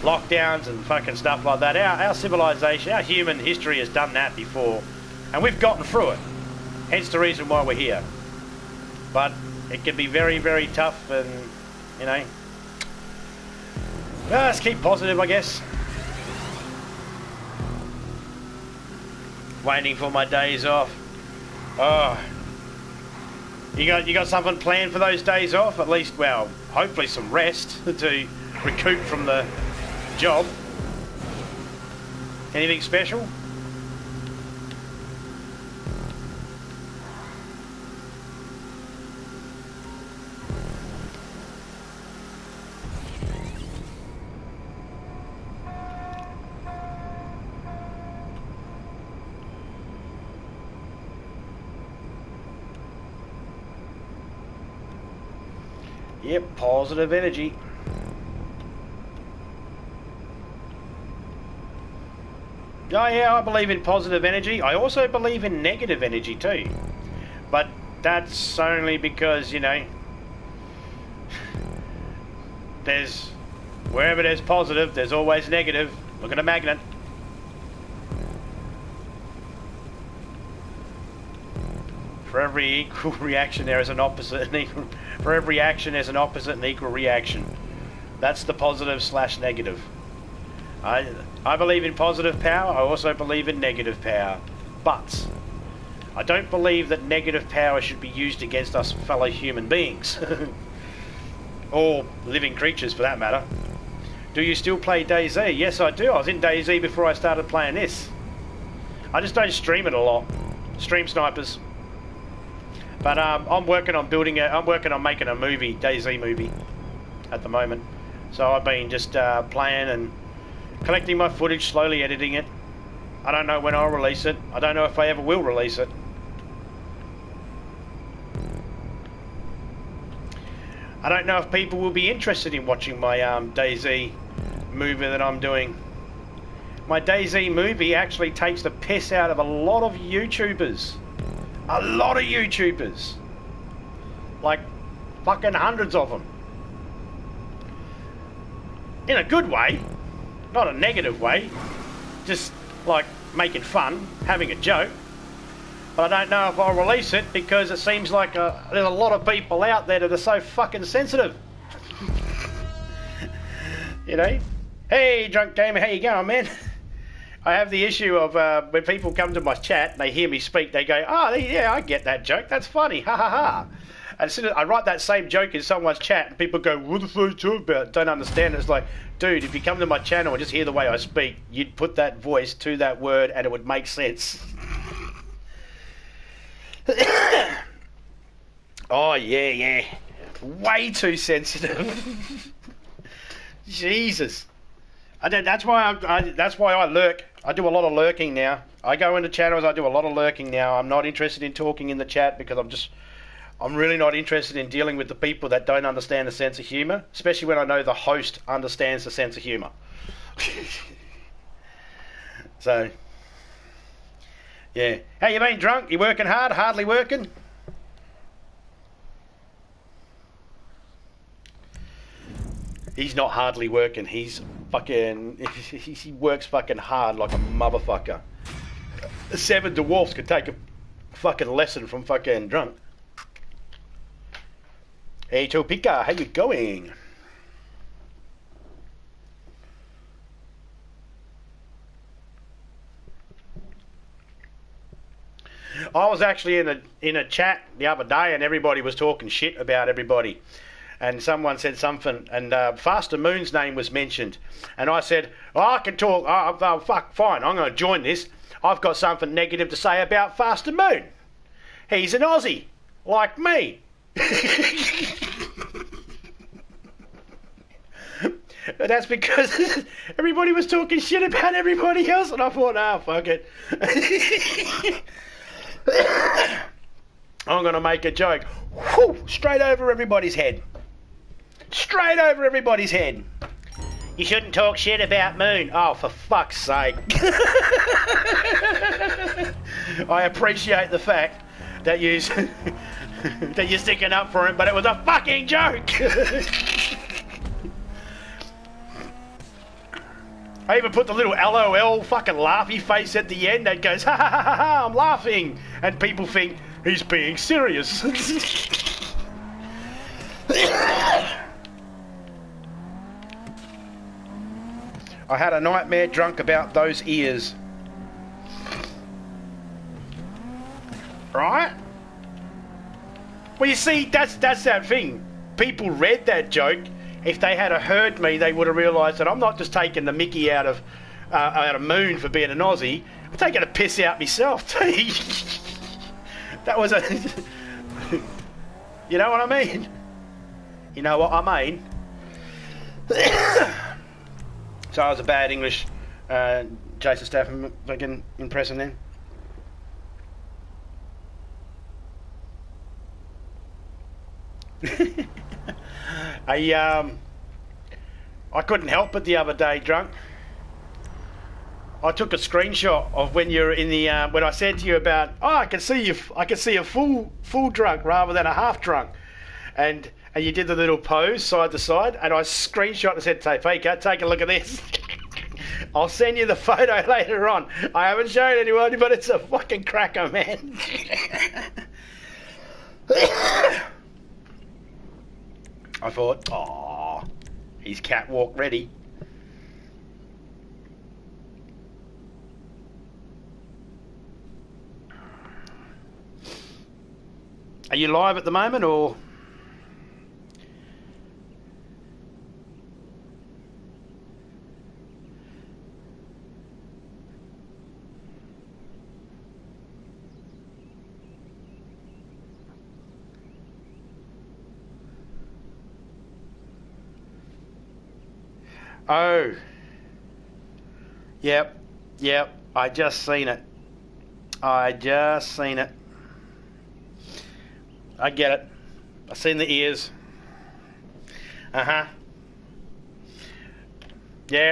lockdowns and fucking stuff like that. Our civilization, our human history has done that before, and we've gotten through it. Hence the reason why we're here. But it can be very, very tough, and let's keep positive, I guess. Waiting for my days off. Oh, you got something planned for those days off? At least, well, hopefully some rest to recoup from the job. Anything special? Yep, positive energy. Oh yeah, I believe in positive energy. I also believe in negative energy too. But that's only because, wherever there's positive, there's always negative. Look at a magnet. For every equal reaction, there is an opposite and equal. For every action, there's an opposite and equal reaction. That's the positive / negative. I believe in positive power. I also believe in negative power. But I don't believe that negative power should be used against us fellow human beings. Or living creatures, for that matter. Do you still play DayZ? Yes, I do. I was in DayZ before I started playing this. I just don't stream it a lot. Stream snipers. But I'm working on making a movie, DayZ movie, at the moment. So I've been just playing and collecting my footage, slowly editing it. I don't know when I'll release it. I don't know if I ever will release it. I don't know if people will be interested in watching my DayZ movie that I'm doing. My DayZ movie actually takes the piss out of a lot of YouTubers. A lot of YouTubers. Like, fucking hundreds of them. In a good way. Not a negative way. Just, like, making fun. Having a joke. But I don't know if I'll release it because it seems like there's a lot of people out there that are so fucking sensitive. Hey, Drunk Gamer, how you going, man? I have the issue of when people come to my chat and they hear me speak, they go, "Oh, yeah, I get that joke. That's funny. Ha ha ha." And as soon as I write that same joke in someone's chat, and people go, "What the fuck are you talking about?" Don't understand it. It's like, dude, if you come to my channel and just hear the way I speak, you'd put that voice to that word and it would make sense. Oh, yeah. Way too sensitive. Jesus. That's why I lurk. I do a lot of lurking now. I go into channels, I do a lot of lurking now. I'm not interested in talking in the chat because I'm really not interested in dealing with the people that don't understand the sense of humour, especially when I know the host understands the sense of humour. So, yeah. How you been, drunk? You working hard? Hardly working? He's not hardly working. He's fucking... He works fucking hard like a motherfucker. 7 dwarfs could take a fucking lesson from fucking drunk. Hey Topeka, how you going? I was actually in a chat the other day and everybody was talking shit about everybody. And someone said something, and Faster Moon's name was mentioned. And I said, oh, I can talk, oh, fuck, fine, I'm going to join this. I've got something negative to say about Faster Moon. He's an Aussie, like me. But that's because everybody was talking shit about everybody else, and I thought, ah, fuck it. I'm going to make a joke. Whew, straight over everybody's head. Straight over everybody's head. You shouldn't talk shit about Moon. Oh, for fuck's sake. I appreciate the fact that you're sticking up for him, but it was a fucking joke. I even put the little LOL fucking laughy face at the end that goes, ha ha ha ha, I'm laughing. And people think he's being serious. I had a nightmare drunk about those ears. Right? Well, you see, that's that thing. People read that joke. If they had heard me, they would have realised that I'm not just taking the mickey out of Moon for being an Aussie. I'm taking a piss out myself. That was a... You know what I mean? You know what I mean? So I was a bad English Jason Statham fucking impression then. I couldn't help it the other day, drunk. I took a screenshot of when you're in the when I said to you about, oh, I can see a full drunk rather than a half drunk, and you did the little pose side to side, and I screenshot and said, "Hey, Faker, take a look at this." I'll send you the photo later on. I haven't shown anyone, but it's a fucking cracker, man. I thought, oh, he's catwalk ready. Are you live at the moment, or? Oh. Yep. I just seen it. I get it. I've seen the ears. Yeah,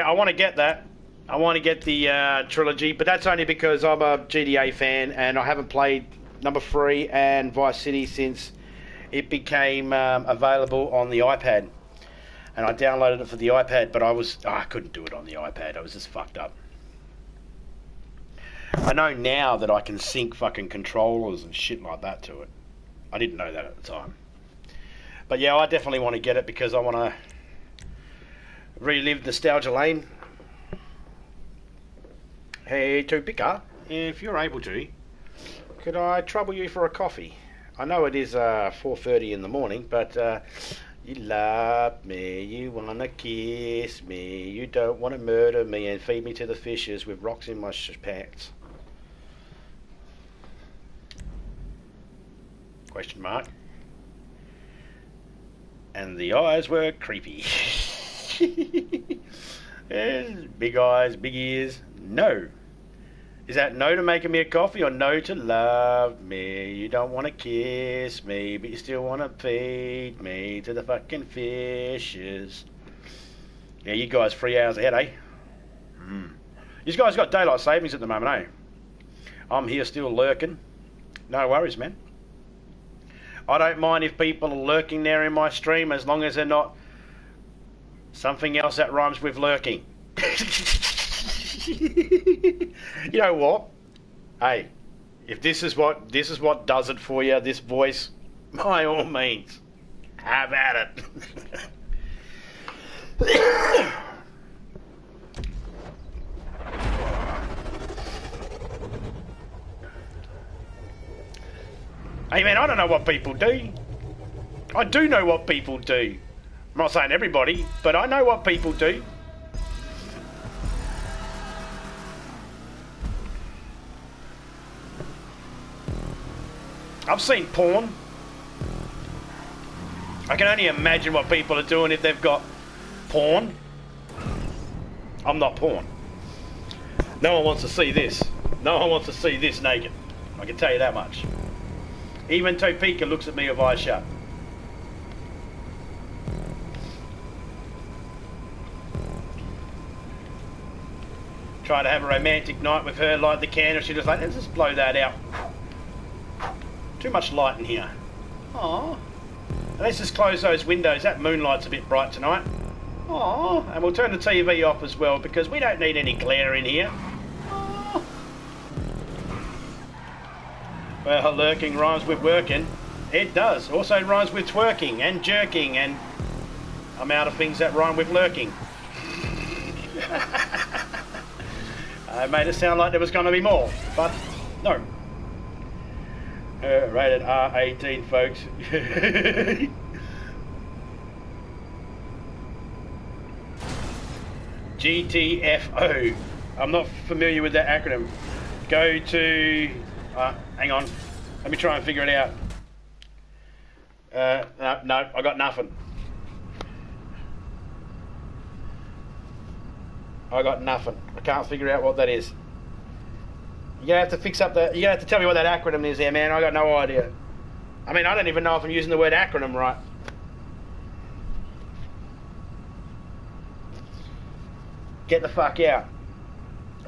I want to get that. I want to get the trilogy, but that's only because I'm a GTA fan and I haven't played number 3 and Vice City since it became available on the iPad. And I downloaded it for the iPad, but I couldn't do it on the iPad. I was just fucked up. I know now that I can sync fucking controllers and shit like that to it. I didn't know that at the time. But yeah, I definitely want to get it because I want to relive Nostalgia Lane. Hey, Topeka, if you're able to, could I trouble you for a coffee? I know it is 4:30 in the morning, but you love me, you want to kiss me, you don't want to murder me and feed me to the fishes with rocks in my pants. Question mark. And the eyes were creepy. Yes, big eyes, big ears. No. Is that no to making me a coffee or no to love me? You don't want to kiss me, but you still want to feed me to the fucking fishes. Yeah, you guys 3 hours ahead, eh? You guys got daylight savings at the moment, eh? I'm here still lurking. No worries, man. I don't mind if people are lurking there in my stream as long as they're not something else that rhymes with lurking. You know what? Hey, if this is what does it for you, this voice, by all means, have at it. Hey man, I don't know what people do. I do know what people do. I'm not saying everybody, but I know what people do. I've seen porn. I can only imagine what people are doing if they've got porn. I'm not porn. No one wants to see this. No one wants to see this naked. I can tell you that much. Even Topeka looks at me with eyes shut. Try to have a romantic night with her, light the candle. She just like, let's just blow that out. Too much light in here. Aww. Let's just close those windows. That moonlight's a bit bright tonight. Aww. And we'll turn the TV off as well because we don't need any glare in here. Aww. Well, lurking rhymes with working. It does. Also rhymes with twerking and jerking, and I'm out of things that rhyme with lurking. I made it sound like there was going to be more, but no. Rated R18, folks. GTFO. I'm not familiar with that acronym. Go to... hang on. Let me try and figure it out. No, I got nothing. I got nothing. I can't figure out what that is. You're gonna have to fix up the. You're gonna have to tell me what that acronym is there, man. I got no idea. I mean, I don't even know if I'm using the word acronym right. Get the fuck out.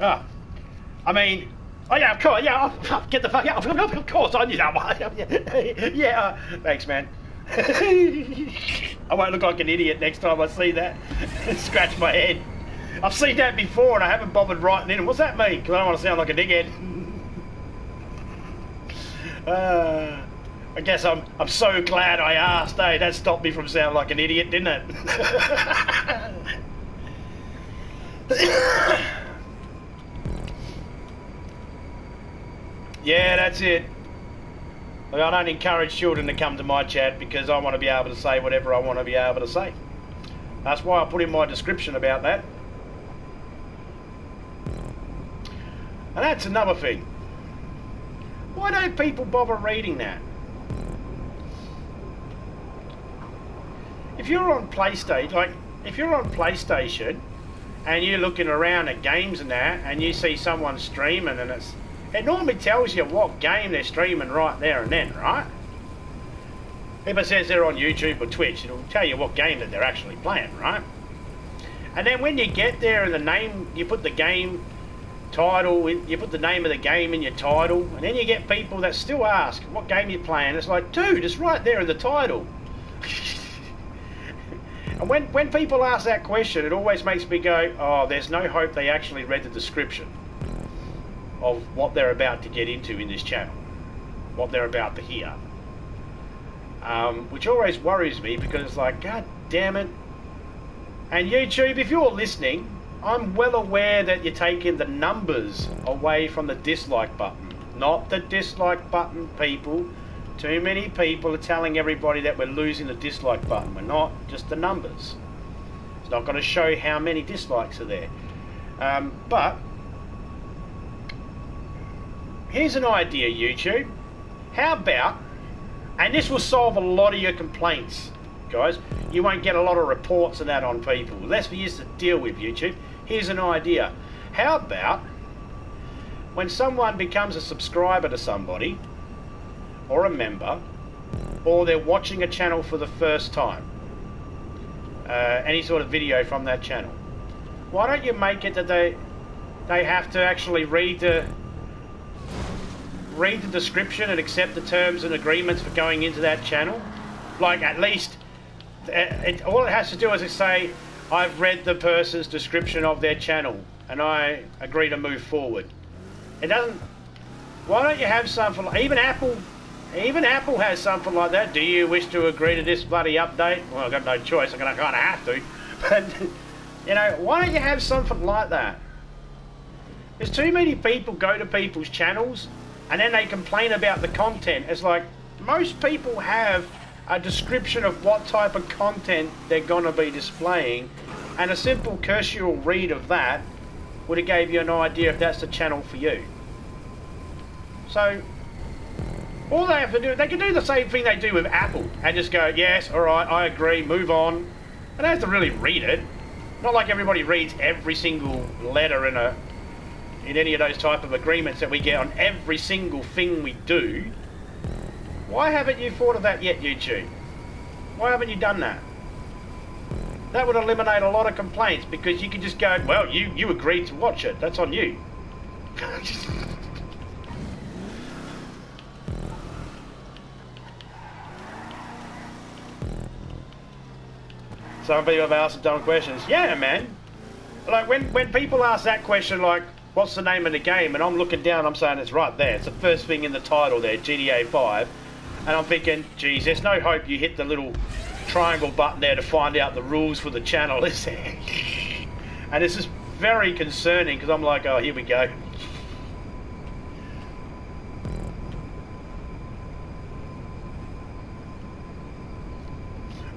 Oh, I mean, oh yeah, of course, yeah. Get the fuck out. Of course, I knew that one. Yeah, thanks, man. I won't look like an idiot next time I see that. Scratch my head. I've seen that before and I haven't bothered writing in. What's that mean? Because I don't want to sound like a dickhead. I guess I'm so glad I asked, eh? That stopped me from sounding like an idiot, didn't it? Yeah, that's it. Look, I don't encourage children to come to my chat because I want to be able to say whatever I want to be able to say. That's why I put in my description about that. And that's another thing. Why don't people bother reading that? If you're on PlayStation, and you're looking around at games and that, and you see someone streaming, and it normally tells you what game they're streaming right there and then, right? If it says they're on YouTube or Twitch, it'll tell you what game that they're actually playing, right? And then when you get there and the name, you put the game title, you put the name of the game in your title, and then you get people that still ask what game you're playing. It's like, dude, it's right there in the title. And when people ask that question, it always makes me go, oh, there's no hope they actually read the description of what they're about to get into in this channel, what they're about to hear. Which always worries me because it's like, God damn it. And YouTube, if you're listening, I'm well aware that you're taking the numbers away from the dislike button. Not the dislike button, people. Too many people are telling everybody that we're losing the dislike button. We're not, just the numbers. It's not going to show how many dislikes are there. But here's an idea, YouTube. How about, and this will solve a lot of your complaints, guys. You won't get a lot of reports of that on people. Less for you to deal with, YouTube. Here's an idea. How about when someone becomes a subscriber to somebody, or a member, or they're watching a channel for the first time, any sort of video from that channel, why don't you make it that they have to actually read the description and accept the terms and agreements for going into that channel? Like, at least all it has to do is say, I've read the person's description of their channel and I agree to move forward. It doesn't. Why don't you have something like, even Apple has something like that. Do you wish to agree to this bloody update? Well, I've got no choice. I'm going to kind of have to. But you know, why don't you have something like that? There's too many people go to people's channels and then they complain about the content. It's like, most people have a description of what type of content they're going to be displaying, and a simple cursory read of that would have gave you an idea if that's the channel for you. So all they have to do, they can do the same thing they do with Apple and just go, yes, alright, I agree, move on. They don't have to really read it. Not like everybody reads every single letter in any of those type of agreements that we get on every single thing we do. Why haven't you thought of that yet, YouTube? Why haven't you done that? That would eliminate a lot of complaints, because you could just go, well, you agreed to watch it. That's on you. Some people have asked some dumb questions. Yeah, man. Like, when people ask that question, like, what's the name of the game? And I'm looking down, I'm saying it's right there. It's the first thing in the title there, GTA 5. And I'm thinking, geez, there's no hope you hit the little triangle button there to find out the rules for the channel, is there? And this is very concerning, because I'm like, oh, here we go.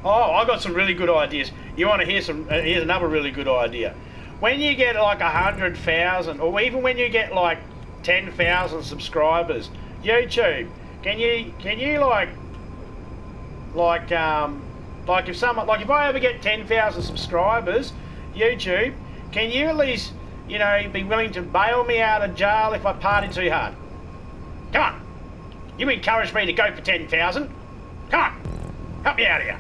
Oh, I got some really good ideas. You want to hear some? Here's another really good idea. When you get like 100,000, or even when you get like 10,000 subscribers, YouTube, can you like if someone, like if I ever get 10,000 subscribers, YouTube, can you at least, you know, be willing to bail me out of jail if I party too hard? Come on, you encouraged me to go for 10,000. Come on, help me out here.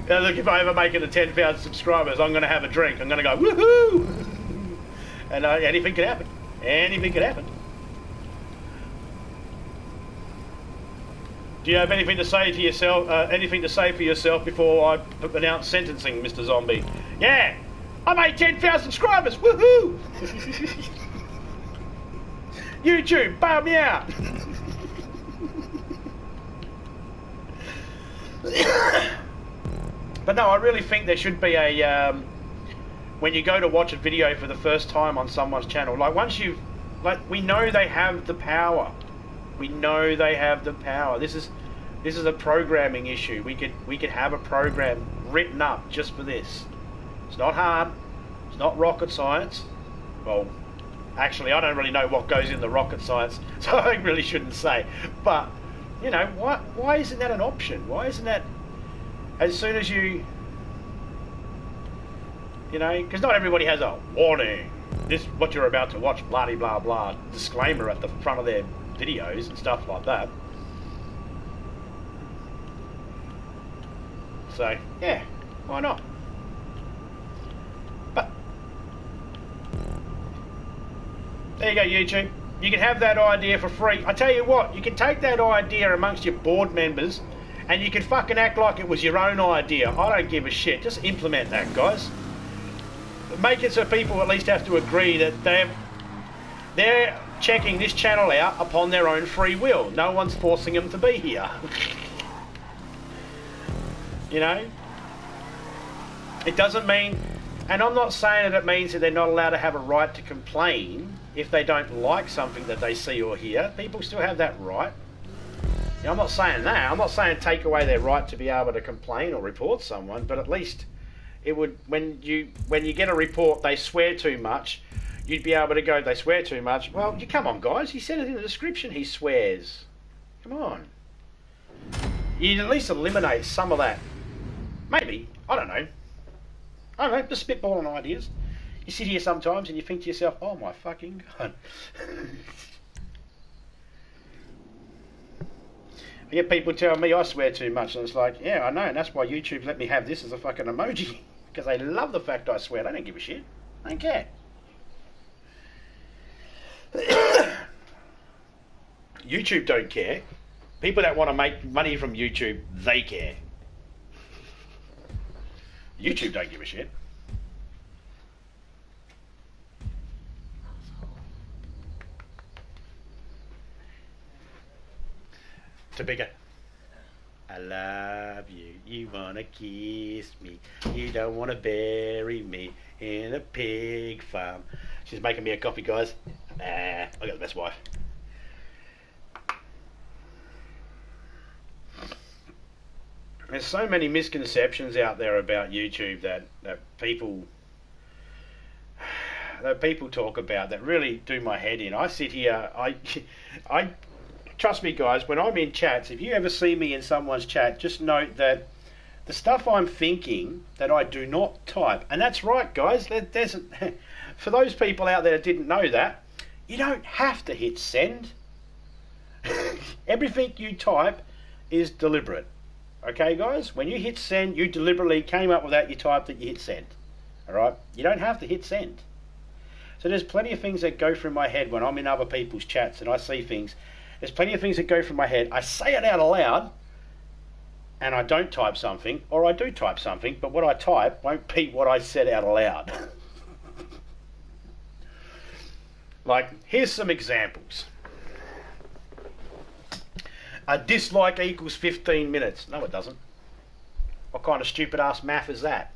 Now look, if I ever make it to 10,000 subscribers, I'm going to have a drink. I'm going to go woohoo, and anything could happen. Anything could happen. Do you have anything to say to yourself? Anything to say for yourself before I announce sentencing, Mr. Zombie? Yeah, I made 10,000 subscribers. Woohoo! YouTube, bail me out. But no, I really think there should be a when you go to watch a video for the first time on someone's channel, like once you've, like, we know they have the power. We know they have the power. This is a programming issue. We could have a program written up just for this. It's not hard. It's not rocket science. Well, actually, I don't really know what goes in the rocket science, so I really shouldn't say. But you know, why isn't that an option? Why isn't that, as soon as you know, because not everybody has a warning, this what you're about to watch, blah blah blah, disclaimer at the front of their videos and stuff like that. So yeah, why not? But there you go, YouTube. You can have that idea for free. I tell you what, you can take that idea amongst your board members and you can fucking act like it was your own idea. I don't give a shit. Just implement that, guys. Make it so people at least have to agree that they're checking this channel out upon their own free will. No one's forcing them to be here. You know? It doesn't mean, and I'm not saying that it means that they're not allowed to have a right to complain if they don't like something that they see or hear. People still have that right. You know, I'm not saying that. I'm not saying take away their right to be able to complain or report someone, but at least it would, when you get a report they swear too much, you'd be able to go, they swear too much. Well, you come on, guys. He said it in the description. He swears. Come on. You'd at least eliminate some of that. Maybe. I don't know. Just spitballing ideas. You sit here sometimes and you think to yourself, oh my fucking God. I get people telling me I swear too much, and it's like, yeah, I know, and that's why YouTube let me have this as a fucking emoji. Because they love the fact I swear. They don't give a shit. They don't care. YouTube don't care. People that want to make money from YouTube, they care. YouTube don't give a shit. Topeka. I love you. You wanna kiss me. You don't wanna bury me in a pig farm. She's making me a coffee, guys. I got the best wife. There's so many misconceptions out there about YouTube that people talk about that really do my head in. I sit here, I trust me, guys, when I'm in chats, if you ever see me in someone's chat, just note that the stuff I'm thinking that I do not type. And that's right, guys. There's for those people out there that didn't know that, you don't have to hit send. Everything you type is deliberate. Okay, guys? When you hit send, you deliberately came up with that, you typed that, you hit send. Alright? You don't have to hit send. So there's plenty of things that go through my head when I'm in other people's chats and I see things. There's plenty of things that go through my head. I say it out aloud and I don't type something, or I do type something, but what I type won't be what I said out aloud. Like, here's some examples. A dislike equals 15 minutes. No, it doesn't. What kind of stupid ass math is that?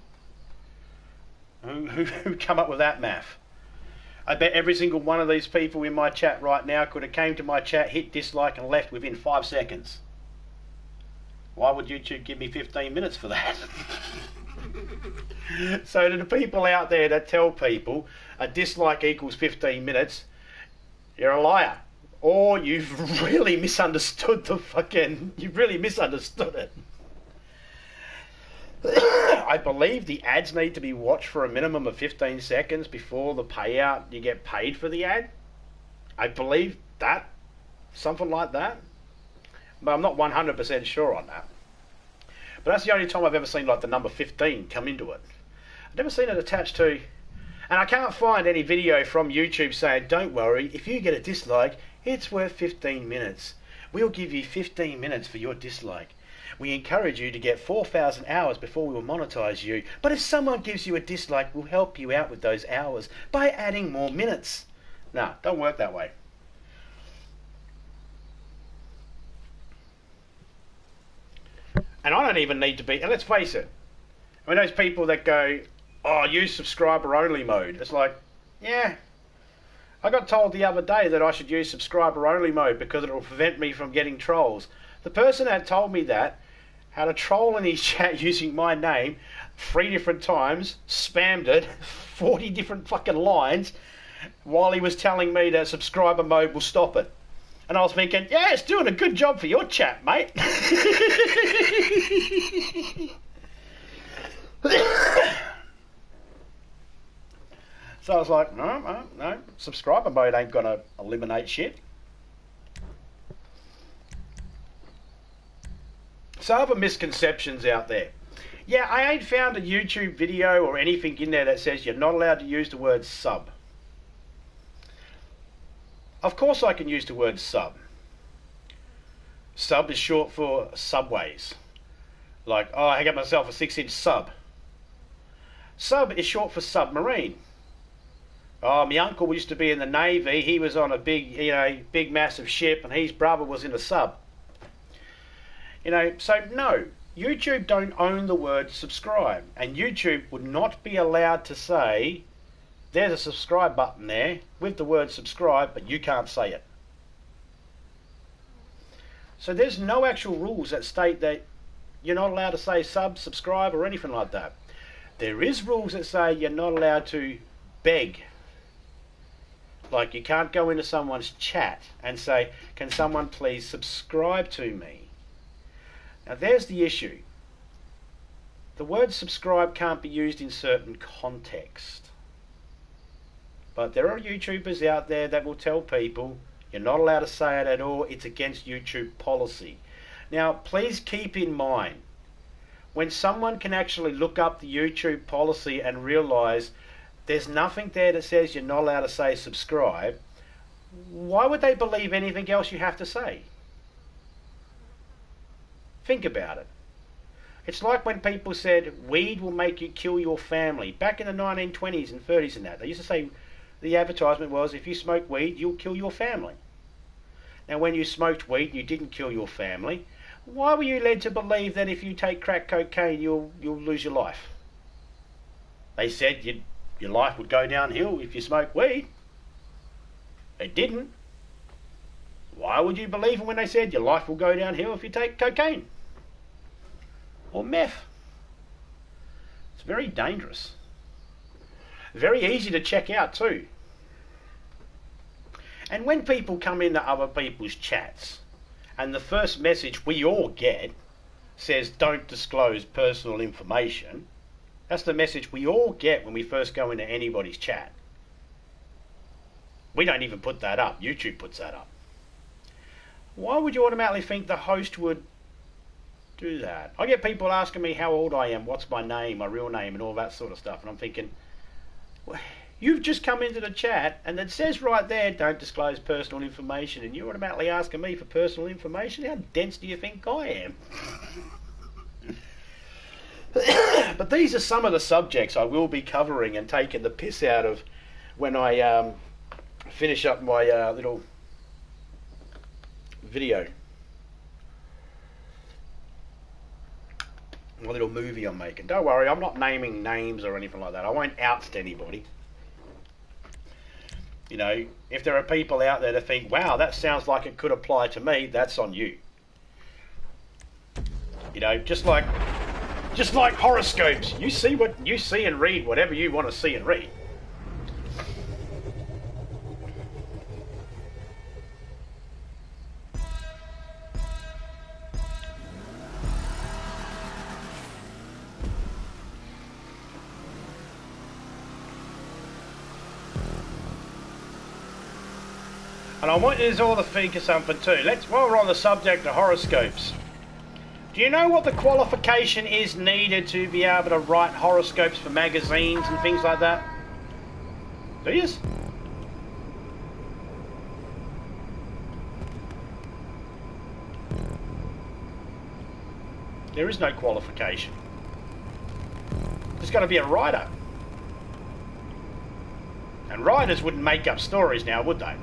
Who come up with that math? I bet every single one of these people in my chat right now could have came to my chat, hit dislike and left within 5 seconds. Why would YouTube give me 15 minutes for that? So to the people out there that tell people a dislike equals 15 minutes, you're a liar. Or you've really misunderstood you've really misunderstood it. I believe the ads need to be watched for a minimum of 15 seconds before the payout, you get paid for the ad. I believe that. Something like that. But I'm not 100% sure on that. But that's the only time I've ever seen like the number 15 come into it. I've never seen it attached to... And I can't find any video from YouTube saying, don't worry, if you get a dislike, it's worth 15 minutes. We'll give you 15 minutes for your dislike. We encourage you to get 4,000 hours before we will monetize you. But if someone gives you a dislike, we'll help you out with those hours by adding more minutes. No, don't work that way. And I don't even need to be... And let's face it. I mean, those people that go, oh, use subscriber only mode. It's like, yeah... I got told the other day that I should use subscriber only mode because it will prevent me from getting trolls. The person that told me that had a troll in his chat using my name 3 different times, spammed it 40 different fucking lines while he was telling me that subscriber mode will stop it. And I was thinking, yeah, it's doing a good job for your chat, mate. So I was like, no, subscriber mode ain't gonna eliminate shit. So other misconceptions out there. Yeah, I ain't found a YouTube video or anything in there that says you're not allowed to use the word sub. Of course I can use the word sub. Sub is short for subways. Like, oh, I got myself a 6-inch sub. Sub is short for submarine. Oh, my uncle used to be in the Navy. He was on a big massive ship, and his brother was in a sub. You know, so no. YouTube don't own the word subscribe, and YouTube would not be allowed to say there's a subscribe button there with the word subscribe, but you can't say it. So there's no actual rules that state that you're not allowed to say subscribe or anything like that. There is rules that say you're not allowed to beg. Like, you can't go into someone's chat and say, can someone please subscribe to me? Now there's the issue. The word subscribe can't be used in certain context. But there are YouTubers out there that will tell people you're not allowed to say it at all. It's against YouTube policy. Now please keep in mind, when someone can actually look up the YouTube policy and realise there's nothing there that says you're not allowed to say subscribe, why would they believe anything else you have to say? Think about it. It's like when people said weed will make you kill your family. Back in the 1920s and 30s and that, they used to say the advertisement was, if you smoke weed, you'll kill your family. Now when you smoked weed, you didn't kill your family. Why were you led to believe that if you take crack cocaine, you'll lose your life? They said your life would go downhill if you smoke weed. It didn't. Why would you believe them when they said your life will go downhill if you take cocaine? Or meth? It's very dangerous. Very easy to check out too. And when people come into other people's chats, and the first message we all get says don't disclose personal information, that's the message we all get when we first go into anybody's chat. We don't even put that up. YouTube puts that up. Why would you automatically think the host would do that? I get people asking me how old I am, what's my name, my real name, and all that sort of stuff. And I'm thinking, well, you've just come into the chat and it says right there, don't disclose personal information, and you're automatically asking me for personal information? How dense do you think I am? But these are some of the subjects I will be covering and taking the piss out of when I finish up my little video, my little movie I'm making. Don't worry, I'm not naming names or anything like that. I won't oust anybody. You know, if there are people out there that think, wow, that sounds like it could apply to me, that's on you. You know, just like horoscopes. You see what you see and read whatever you want to see and read. And I want you all to think of something too. While we're on the subject of horoscopes, do you know what the qualification is needed to be able to write horoscopes for magazines and things like that? Do you? There is no qualification. There's got to be a writer. And writers wouldn't make up stories now, would they?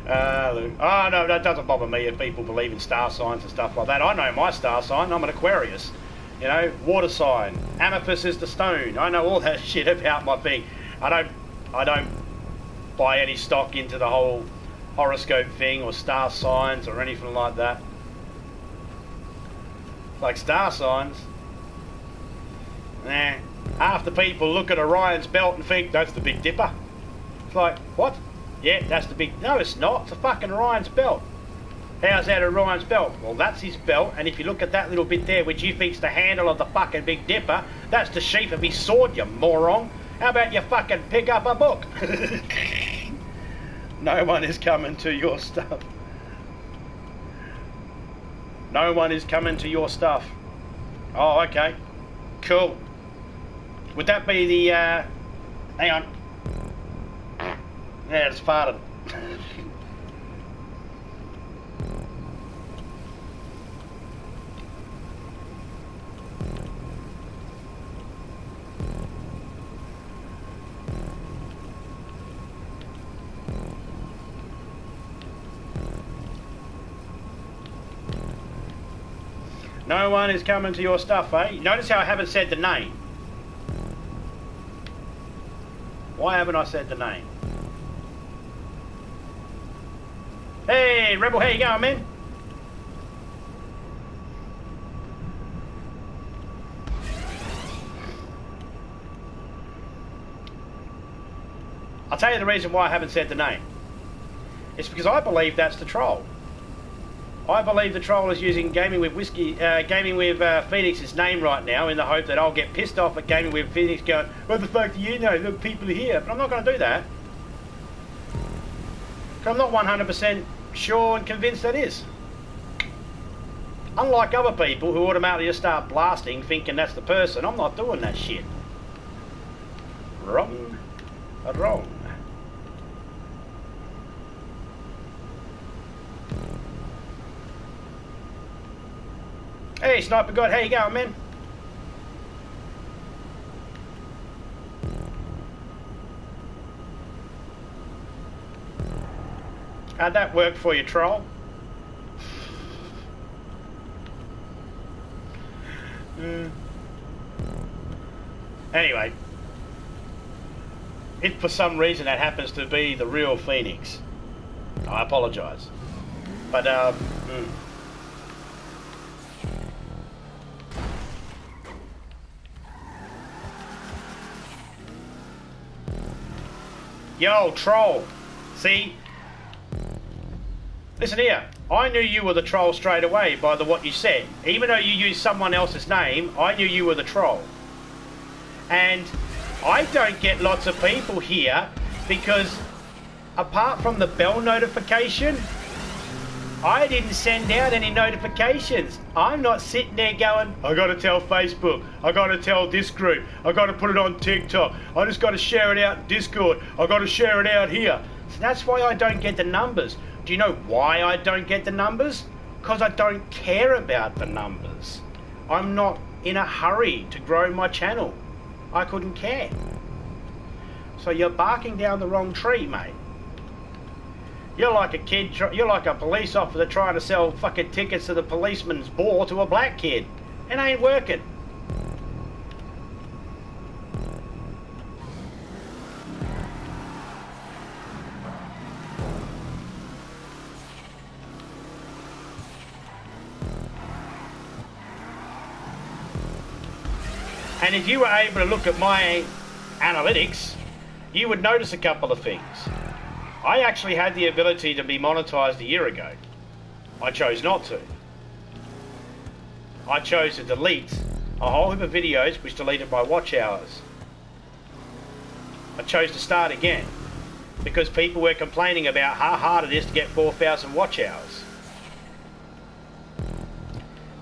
Oh no, that doesn't bother me if people believe in star signs and stuff like that. I know my star sign. I'm an Aquarius. You know, water sign. Amethyst is the stone. I know all that shit about my thing. I don't buy any stock into the whole horoscope thing or star signs or anything like that. Like star signs, nah. Half the people look at Orion's belt and think that's the Big Dipper. It's like, what? Yeah, that's the big... No, it's not. It's a fucking Orion's belt. How's that Orion's belt? Well, that's his belt, and if you look at that little bit there, which you think's the handle of the fucking Big Dipper, that's the sheath of his sword, you moron. How about you fucking pick up a book? No one is coming to your stuff. No one is coming to your stuff. Oh, okay. Cool. Would that be the... hang on. Yeah, it's farted. No one is coming to your stuff, eh? Notice how I haven't said the name. Why haven't I said the name? Hey, Rebel, how you going, man? I'll tell you the reason why I haven't said the name. It's because I believe that's the troll. I believe the troll is using Gaming with Phoenix's name right now in the hope that I'll get pissed off at Gaming with Phoenix going, what the fuck do you know? Look, people are here. But I'm not going to do that. Because I'm not 100% sure and convinced that is. Unlike other people who automatically just start blasting thinking that's the person, I'm not doing that shit. Wrong. Wrong. Hey, Sniper God, how you going, man? How'd that work for you, troll? Anyway, if for some reason that happens to be the real Phoenix, I apologise. But, Yo, troll. See? Listen here. I knew you were the troll straight away by what you said. Even though you used someone else's name, I knew you were the troll. And I don't get lots of people here because apart from the bell notification, I didn't send out any notifications. I'm not sitting there going, I gotta tell Facebook, I gotta tell this group, I gotta put it on TikTok, I just gotta share it out in Discord, I gotta share it out here. So that's why I don't get the numbers. Do you know why I don't get the numbers? Because I don't care about the numbers. I'm not in a hurry to grow my channel. I couldn't care. So you're barking down the wrong tree, mate. You're like a kid, you're like a police officer trying to sell fucking tickets to the policeman's ball to a black kid. It ain't working. And if you were able to look at my analytics, you would notice a couple of things. I actually had the ability to be monetized a year ago. I chose not to. I chose to delete a whole heap of videos which deleted my watch hours. I chose to start again because people were complaining about how hard it is to get 4,000 watch hours.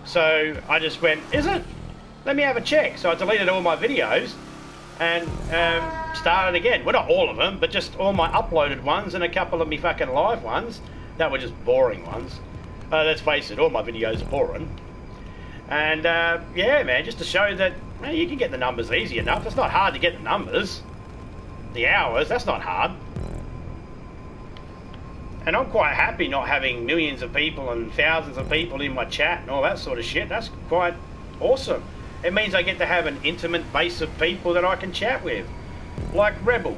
So I just went, is it? Let me have a check. So I deleted all my videos and started again. Well, not all of them, but just all my uploaded ones and a couple of me fucking live ones that were just boring ones. Let's face it, all my videos are boring. And yeah, man, just to show that you can get the numbers easy enough. It's not hard to get the numbers. The hours, that's not hard. And I'm quite happy not having millions of people and thousands of people in my chat and all that sort of shit. That's quite awesome. It means I get to have an intimate base of people that I can chat with. Like Rebel.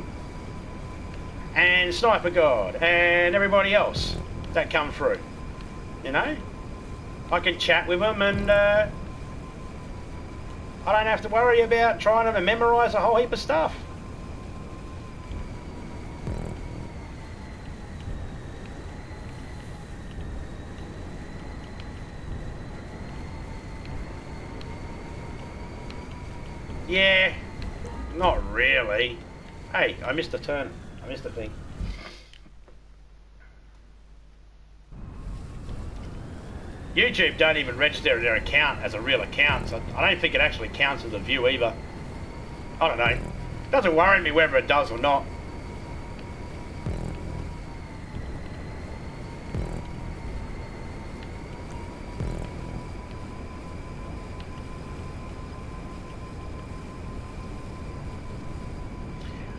And Sniper God. And everybody else that come through. You know? I can chat with them and I don't have to worry about trying to memorise a whole heap of stuff. Yeah, not really. Hey, I missed a turn. I missed a thing. YouTube don't even register their account as a real account, so I don't think it actually counts as a view either. I don't know. It doesn't worry me whether it does or not.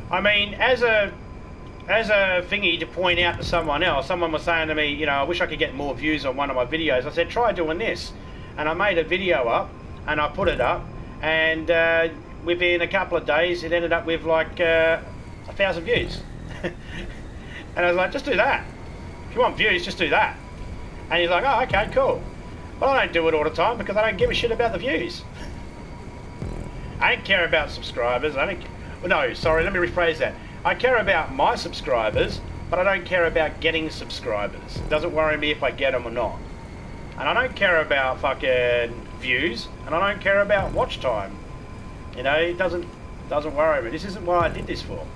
I mean, as a thingy to point out to someone else, someone was saying to me, you know, I wish I could get more views on one of my videos. I said, try doing this. and I made a video up and I put it up, and within a couple of days it ended up with like 1,000 views. And I was like, just do that. If you want views, just do that. And he's like, oh, okay, cool. But I don't do it all the time because I don't give a shit about the views. I don't care about subscribers. Well, no, sorry, let me rephrase that. I care about my subscribers, but I don't care about getting subscribers. It doesn't worry me if I get them or not. And I don't care about fucking views, and I don't care about watch time. You know, it doesn't worry me. This isn't what I did this for.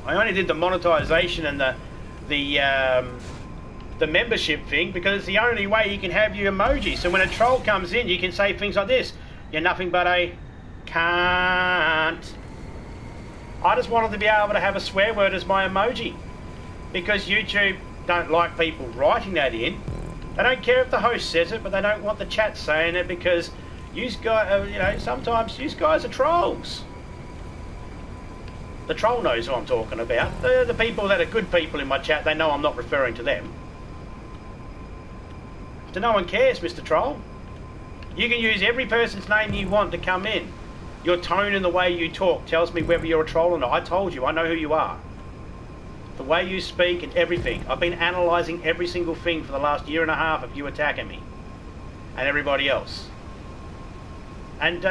I only did the monetization and the membership thing because it's the only way you can have your emoji. So when a troll comes in, you can say things like this: "You're nothing but a can't." I just wanted to be able to have a swear word as my emoji because YouTube don't like people writing that in. They don't care if the host says it, but they don't want the chat saying it because you guys, you know, sometimes you guys are trolls. The troll knows who I'm talking about. The people that are good people in my chat, they know I'm not referring to them. So no one cares, Mr. Troll. You can use every person's name you want to come in. Your tone and the way you talk tells me whether you're a troll or not. I told you, I know who you are. The way you speak and everything. I've been analysing every single thing for the last year and a half of you attacking me. And everybody else. And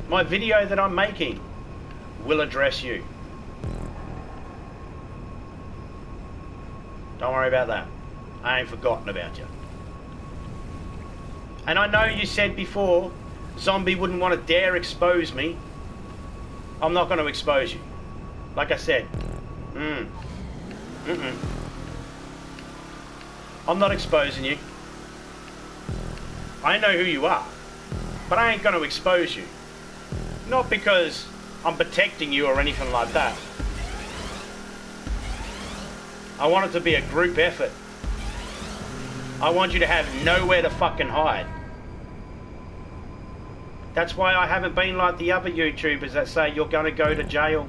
my video that I'm making will address you. Don't worry about that. I ain't forgotten about you. And I know you said before, Zombie wouldn't want to dare expose me. I'm not going to expose you. Like I said. I'm not exposing you. I know who you are. But I ain't going to expose you. Not because I'm protecting you or anything like that. I want it to be a group effort. I want you to have nowhere to fucking hide. That's why I haven't been like the other YouTubers that say you're going to go to jail.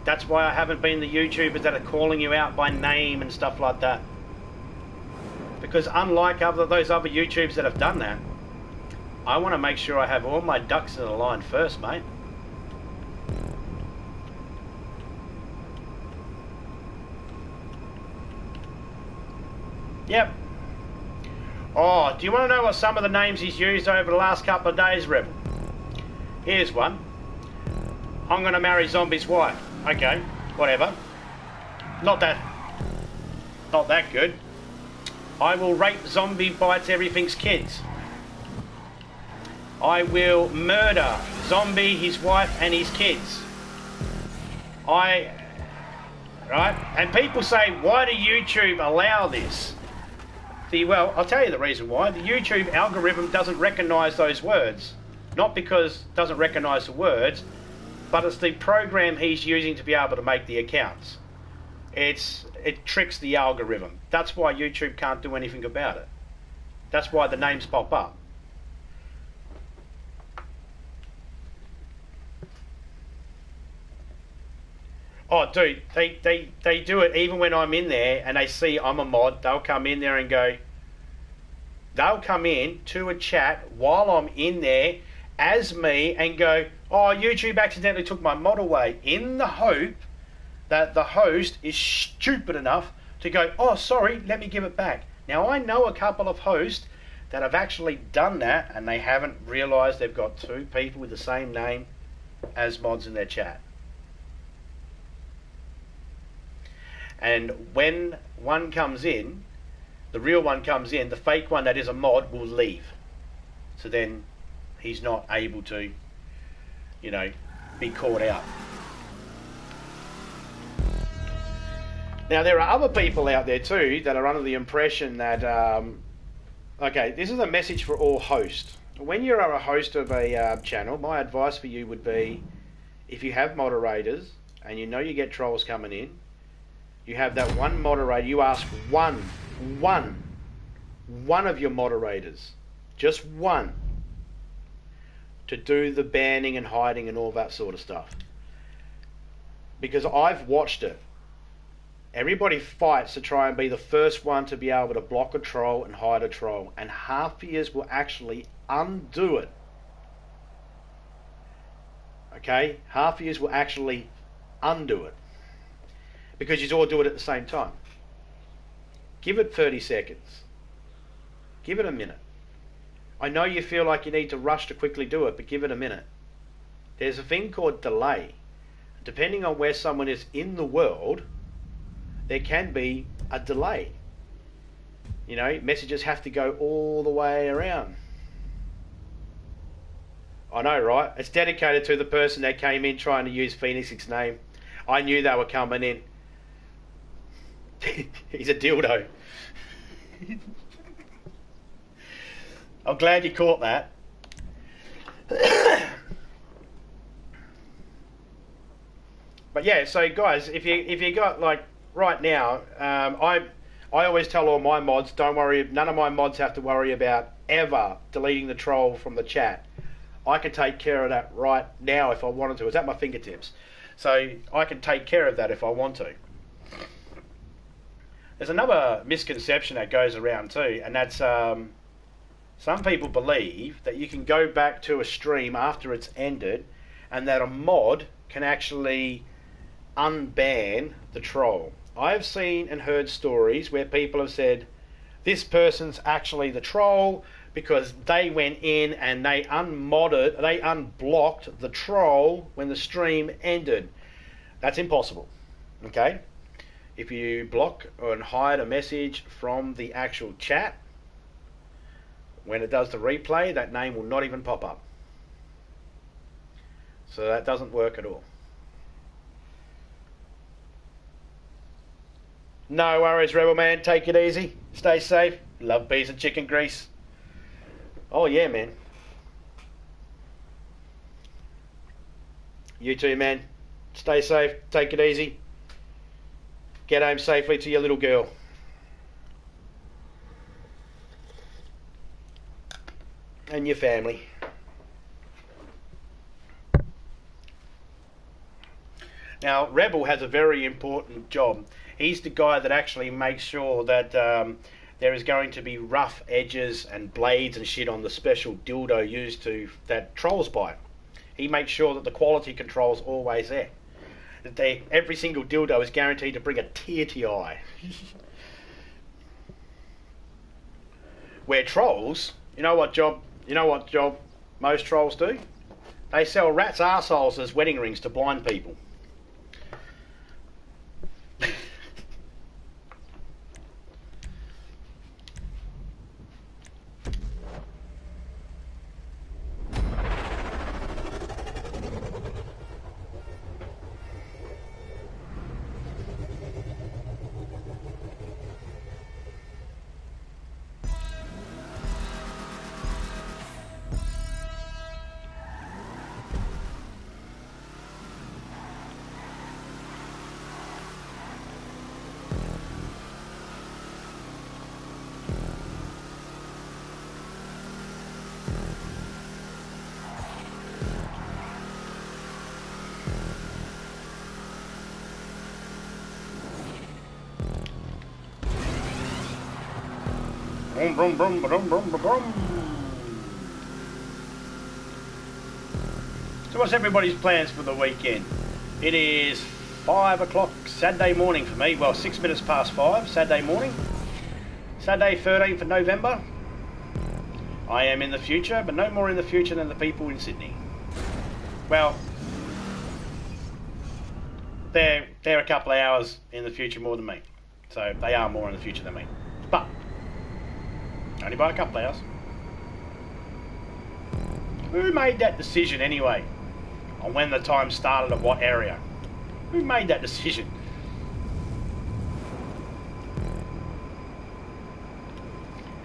That's why I haven't been the YouTubers that are calling you out by name and stuff like that. Because unlike those other YouTubers that have done that, I want to make sure I have all my ducks in a line first, mate. Yep. Oh, do you want to know what some of the names he's used over the last couple of days, Rebel? Here's one. I'm going to marry Zombie's wife. Okay, whatever. Not that good. I will rape Zombie bites everything's kids. I will murder Zombie, his wife, and his kids. Right? And people say, why do YouTube allow this? Well, I'll tell you the reason why. The YouTube algorithm doesn't recognise those words. Not because it doesn't recognise the words, but it's the program he's using to be able to make the accounts. It tricks the algorithm. That's why YouTube can't do anything about it. That's why the names pop up. Oh, dude, they do it even when I'm in there and they see I'm a mod. They'll come in there and go... They'll come in to a chat while I'm in there as me and go, oh, YouTube accidentally took my mod away, in the hope that the host is stupid enough to go, oh, sorry, let me give it back. Now, I know a couple of hosts that have actually done that and they haven't realised they've got two people with the same name as mods in their chat. And when one comes in, the real one comes in, the fake one that is a mod will leave. So then he's not able to, you know, be caught out. Now, there are other people out there too that are under the impression that, okay, this is a message for all hosts. When you're a host of a channel, my advice for you would be, if you have moderators and you know you get trolls coming in, you have that one moderator, you ask one of your moderators, just one, to do the banning and hiding and all that sort of stuff. Because I've watched it. Everybody fights to try and be the first one to be able to block a troll and hide a troll, and harpiers will actually undo it. Okay, harpiers will actually undo it because you all do it at the same time. Give it 30 seconds. Give it a minute. I know you feel like you need to rush to quickly do it, but give it a minute. There's a thing called delay. Depending on where someone is in the world, there can be a delay. You know, messages have to go all the way around. I know, right? It's dedicated to the person that came in trying to use Phoenix's name. I knew they were coming in. He's a dildo. I'm glad you caught that. But yeah, so guys, if you got like right now, I always tell all my mods, don't worry, none of my mods have to worry about ever deleting the troll from the chat. I can take care of that right now if I wanted to. It's at my fingertips. So I can take care of that if I want to. There's another misconception that goes around too, and that's some people believe that you can go back to a stream after it's ended and that a mod can actually unban the troll. I've seen and heard stories where people have said, this person's actually the troll because they went in and they unblocked the troll when the stream ended. That's impossible. Okay? If you block and hide a message from the actual chat, when it does the replay, that name will not even pop up. So that doesn't work at all. No worries, Rebel Man. Take it easy. Stay safe. Love peas and chicken grease. Oh yeah, man. You too, man. Stay safe. Take it easy. Get home safely to your little girl. And your family. Now, Rebel has a very important job. He's the guy that actually makes sure that there is going to be rough edges and blades and shit on the special dildo used that trolls buy. He makes sure that the quality control is always there. That every single dildo is guaranteed to bring a tear to your eye. Where trolls, you know what job most trolls do? They sell rats' arseholes as wedding rings to blind people. Brum, brum, brum, brum, brum, brum. So what's everybody's plans for the weekend? It is 5 o'clock Saturday morning for me. Well, 6 minutes past 5 Saturday morning. Saturday 13th of November. I am in the future, but no more in the future than the people in Sydney. Well, they're a couple of hours in the future more than me. So they are more in the future than me. But only by a couple of hours. Who made that decision anyway? On when the time started and what area? Who made that decision?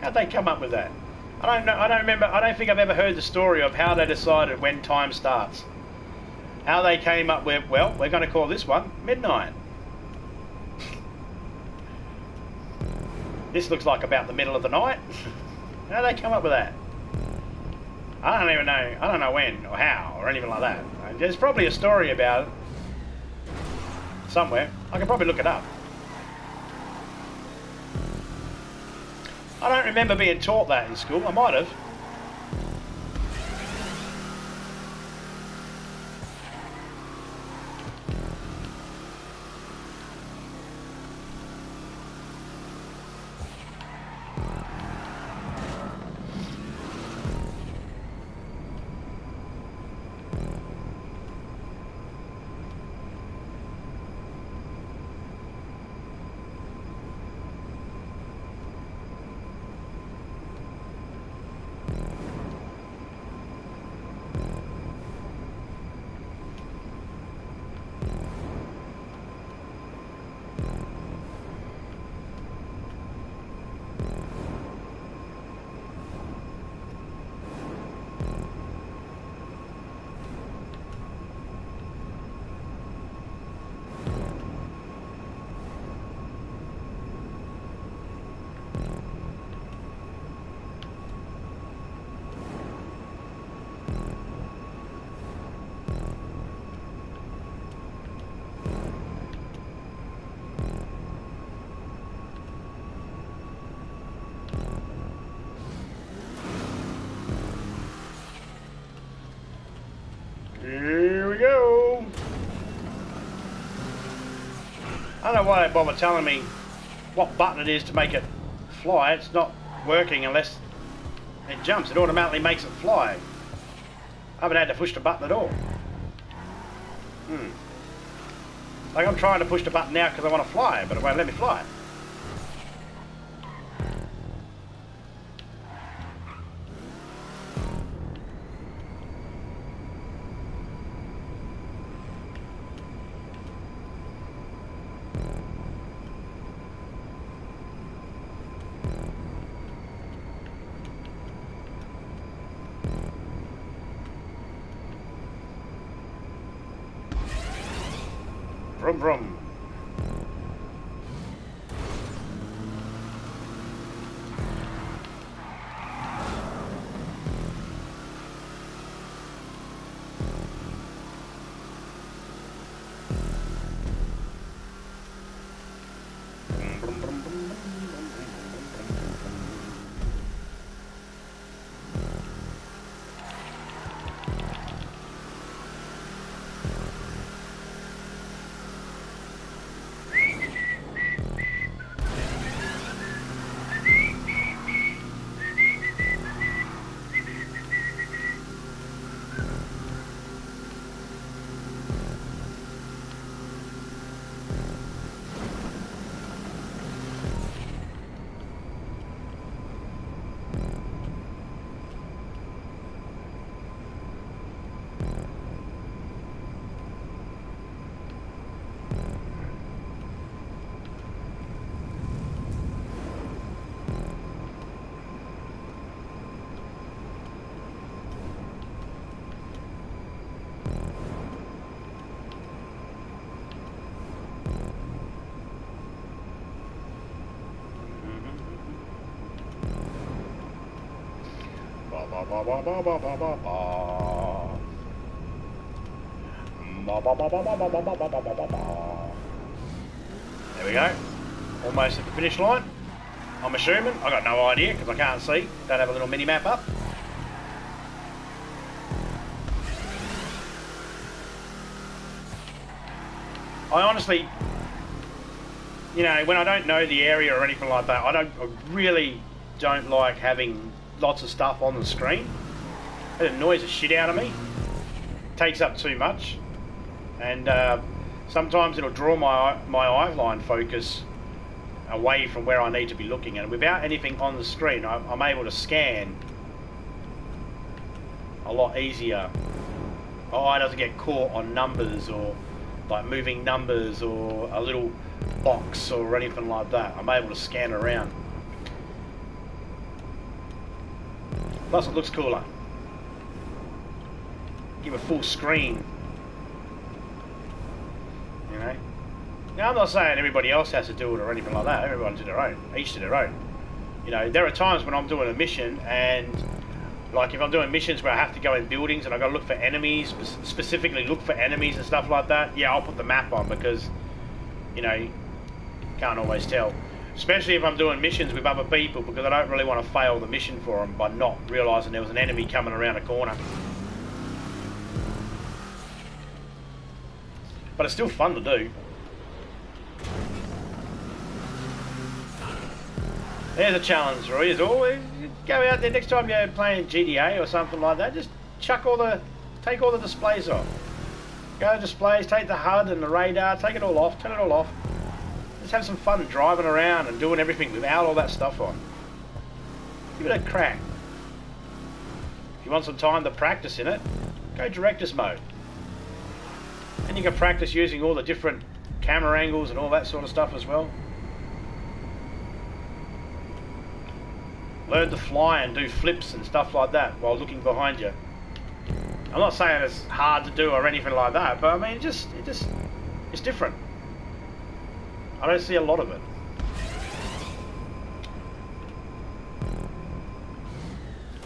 How'd they come up with that? I don't know. I don't remember. I don't think I've ever heard the story of how they decided when time starts. How they came up with, well, we're going to call this one midnight. This looks like about the middle of the night. How do they come up with that? I don't even know. I don't know when or how or anything like that. There's probably a story about it somewhere. I can probably look it up. I don't remember being taught that in school. I might have. Here we go. I don't know why they bother telling me what button it is to make it fly. It's not working unless it jumps. It automatically makes it fly. I haven't had to push the button at all. Like I'm trying to push the button now because I want to fly, but it won't let me fly. Vroom vroom. Ba ba ba ba ba ba ba ba. Ba ba ba ba ba ba ba ba ba ba ba ba. There we go. Almost at the finish line. I'm assuming. I got no idea because I can't see. Don't have a little mini map up. I honestly, you know, when I don't know the area or anything like that, I really don't like having lots of stuff on the screen. It annoys the shit out of me. It takes up too much, and sometimes it'll draw my eye line focus away from where I need to be looking. And without anything on the screen, I'm able to scan a lot easier. My eye doesn't get caught on numbers or like moving numbers or a little box or anything like that. I'm able to scan around. Plus it looks cooler. Give a full screen. You know? Now I'm not saying everybody else has to do it or anything like that. Everyone to their own. Each to their own. You know, there are times when I'm doing a mission and like if I'm doing missions where I have to go in buildings and I've got to look for enemies, specifically look for enemies and stuff like that, yeah, I'll put the map on because, you know, you can't always tell. Especially if I'm doing missions with other people, because I don't really want to fail the mission for them by not realising there was an enemy coming around a corner. But it's still fun to do. There's a challenge, Roy. Is always go out there next time you're playing GTA or something like that. Just take all the displays off. Go to displays, take the HUD and the radar, take it all off, turn it all off. Just have some fun driving around and doing everything without all that stuff on. Give it a crack. If you want some time to practice in it, go director's mode. And you can practice using all the different camera angles and all that sort of stuff as well. Learn to fly and do flips and stuff like that while looking behind you. I'm not saying it's hard to do or anything like that, but I mean, it's different. I don't see a lot of it.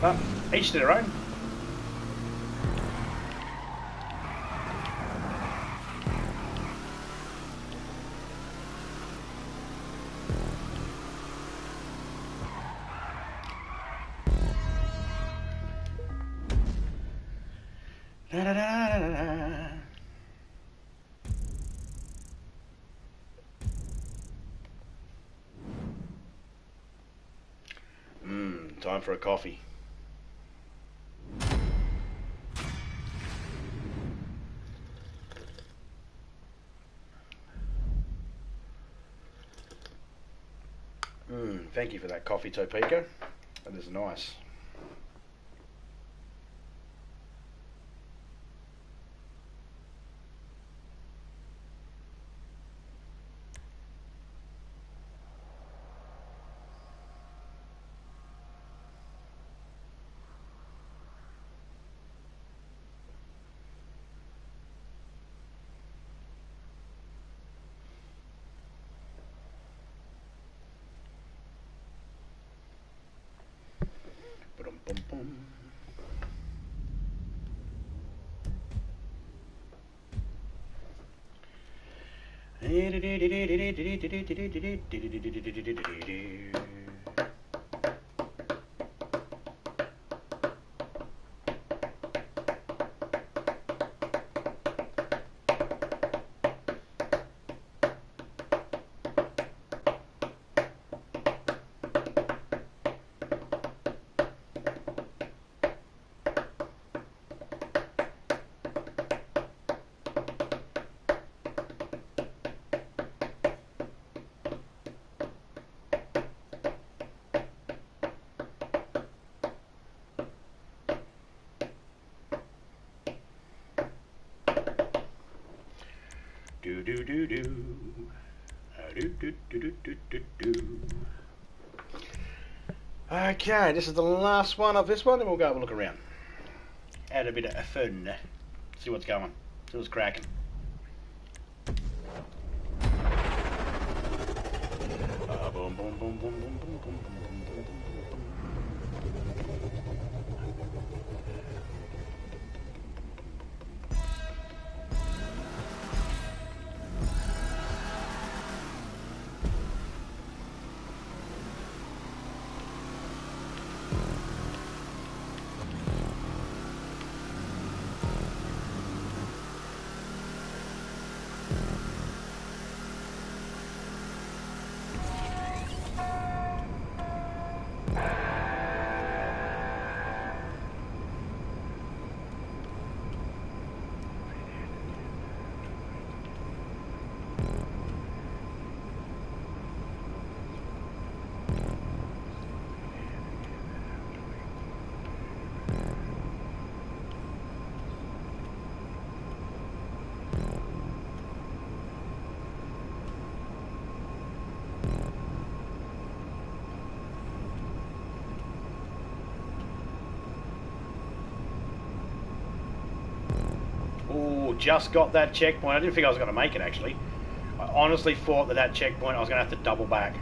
But each to their own. Da, da, da, da, da. Time for a coffee. Thank you for that coffee, Topeka. That is nice. Do do do do. Do do do do do do do. Okay, this is the last one of this one, and we'll go have a look around. Add a bit of fun. See what's going. See what's cracking. Boom, boom, boom, boom, boom, boom, boom, boom, boom. Just got that checkpoint. I didn't think I was going to make it, actually. I honestly thought that checkpoint I was going to have to double back.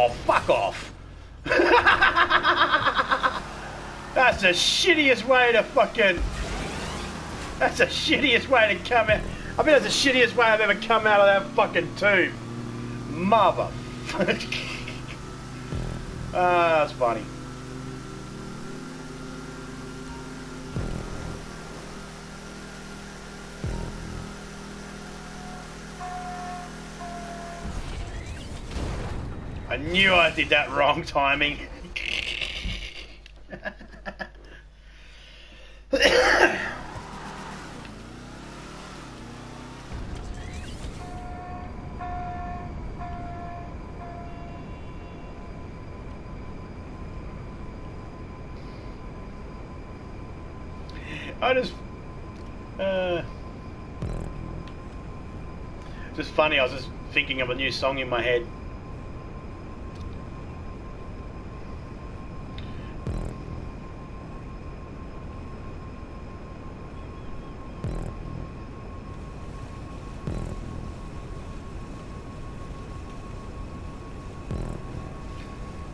Oh, fuck off. That's the shittiest way to fucking... That's the shittiest way to come out. I mean, that's the shittiest way I've ever come out of that fucking tube. Motherfucker. Ah, that's funny. I knew I did that wrong timing. just funny, I was just thinking of a new song in my head.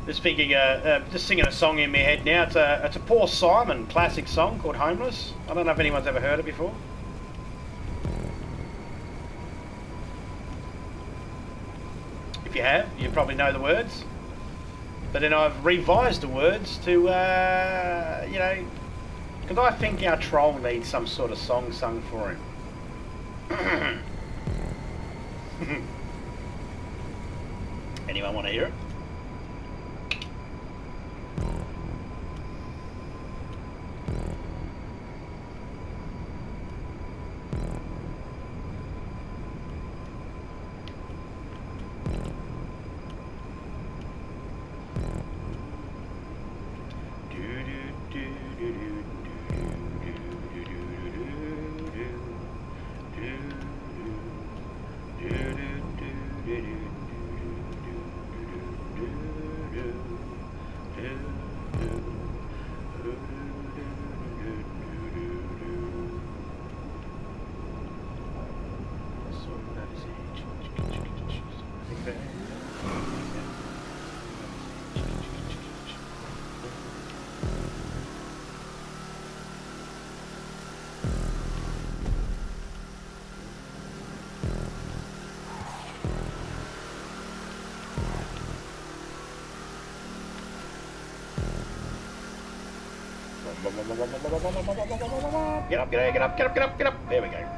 Just thinking, just singing a song in my head now. It's a Paul Simon classic song called "Homeless." I don't know if anyone's ever heard it before. If you have, you probably know the words. But then I've revised the words to, you know, because I think our troll needs some sort of song sung for him. Anyone want to hear it? Get up, get up, get up, get up, get up. There we go.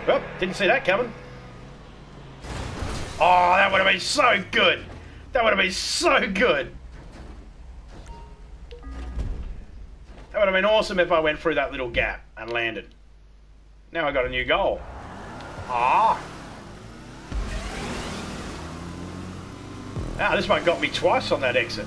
Well, didn't see that coming. Oh, that would have been so good. That would have been so good. That would have been awesome if I went through that little gap and landed. Now I got a new goal. Ah. Ah, this one got me twice on that exit.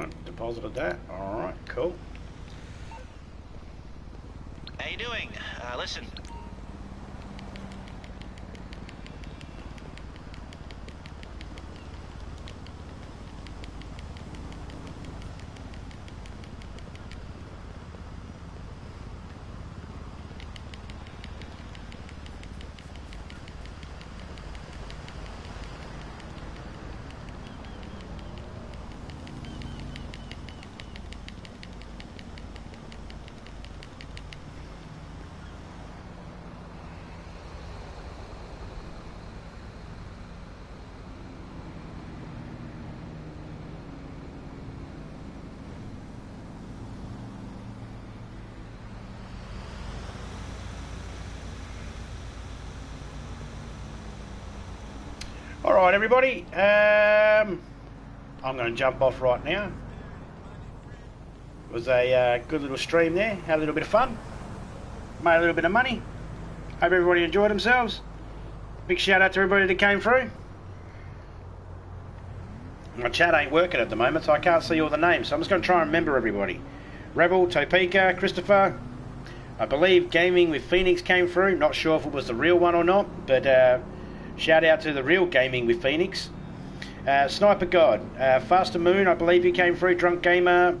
Right, deposited that. Alright, cool. How you doing? Listen. Alright everybody, I'm going to jump off right now. It was a good little stream there, had a little bit of fun, made a little bit of money. Hope everybody enjoyed themselves. Big shout out to everybody that came through. My chat ain't working at the moment, so I can't see all the names, so I'm just going to try and remember everybody. Rebel, Topeka, Christopher, I believe Gaming with Phoenix came through, not sure if it was the real one or not, but shout out to the real Gaming with Phoenix. Sniper God, Faster Moon, I believe you came through. Drunk Gamer,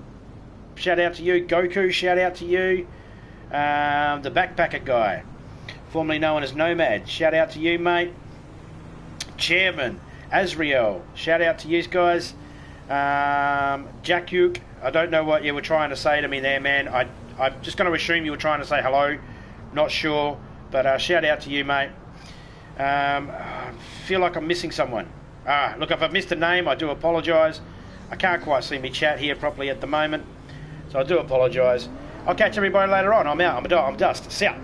shout out to you. Goku, shout out to you. The Backpacker Guy, formerly known as Nomad, shout out to you, mate. Chairman, Azriel, shout out to you guys. Jack Yuk, I don't know what you were trying to say to me there, man. I'm just going to assume you were trying to say hello. Not sure, but shout out to you, mate. I feel like I'm missing someone. Look, if I've missed a name, I do apologise. I can't quite see me chat here properly at the moment, so I do apologise. I'll catch everybody later on. I'm out. I'm Dust. See ya.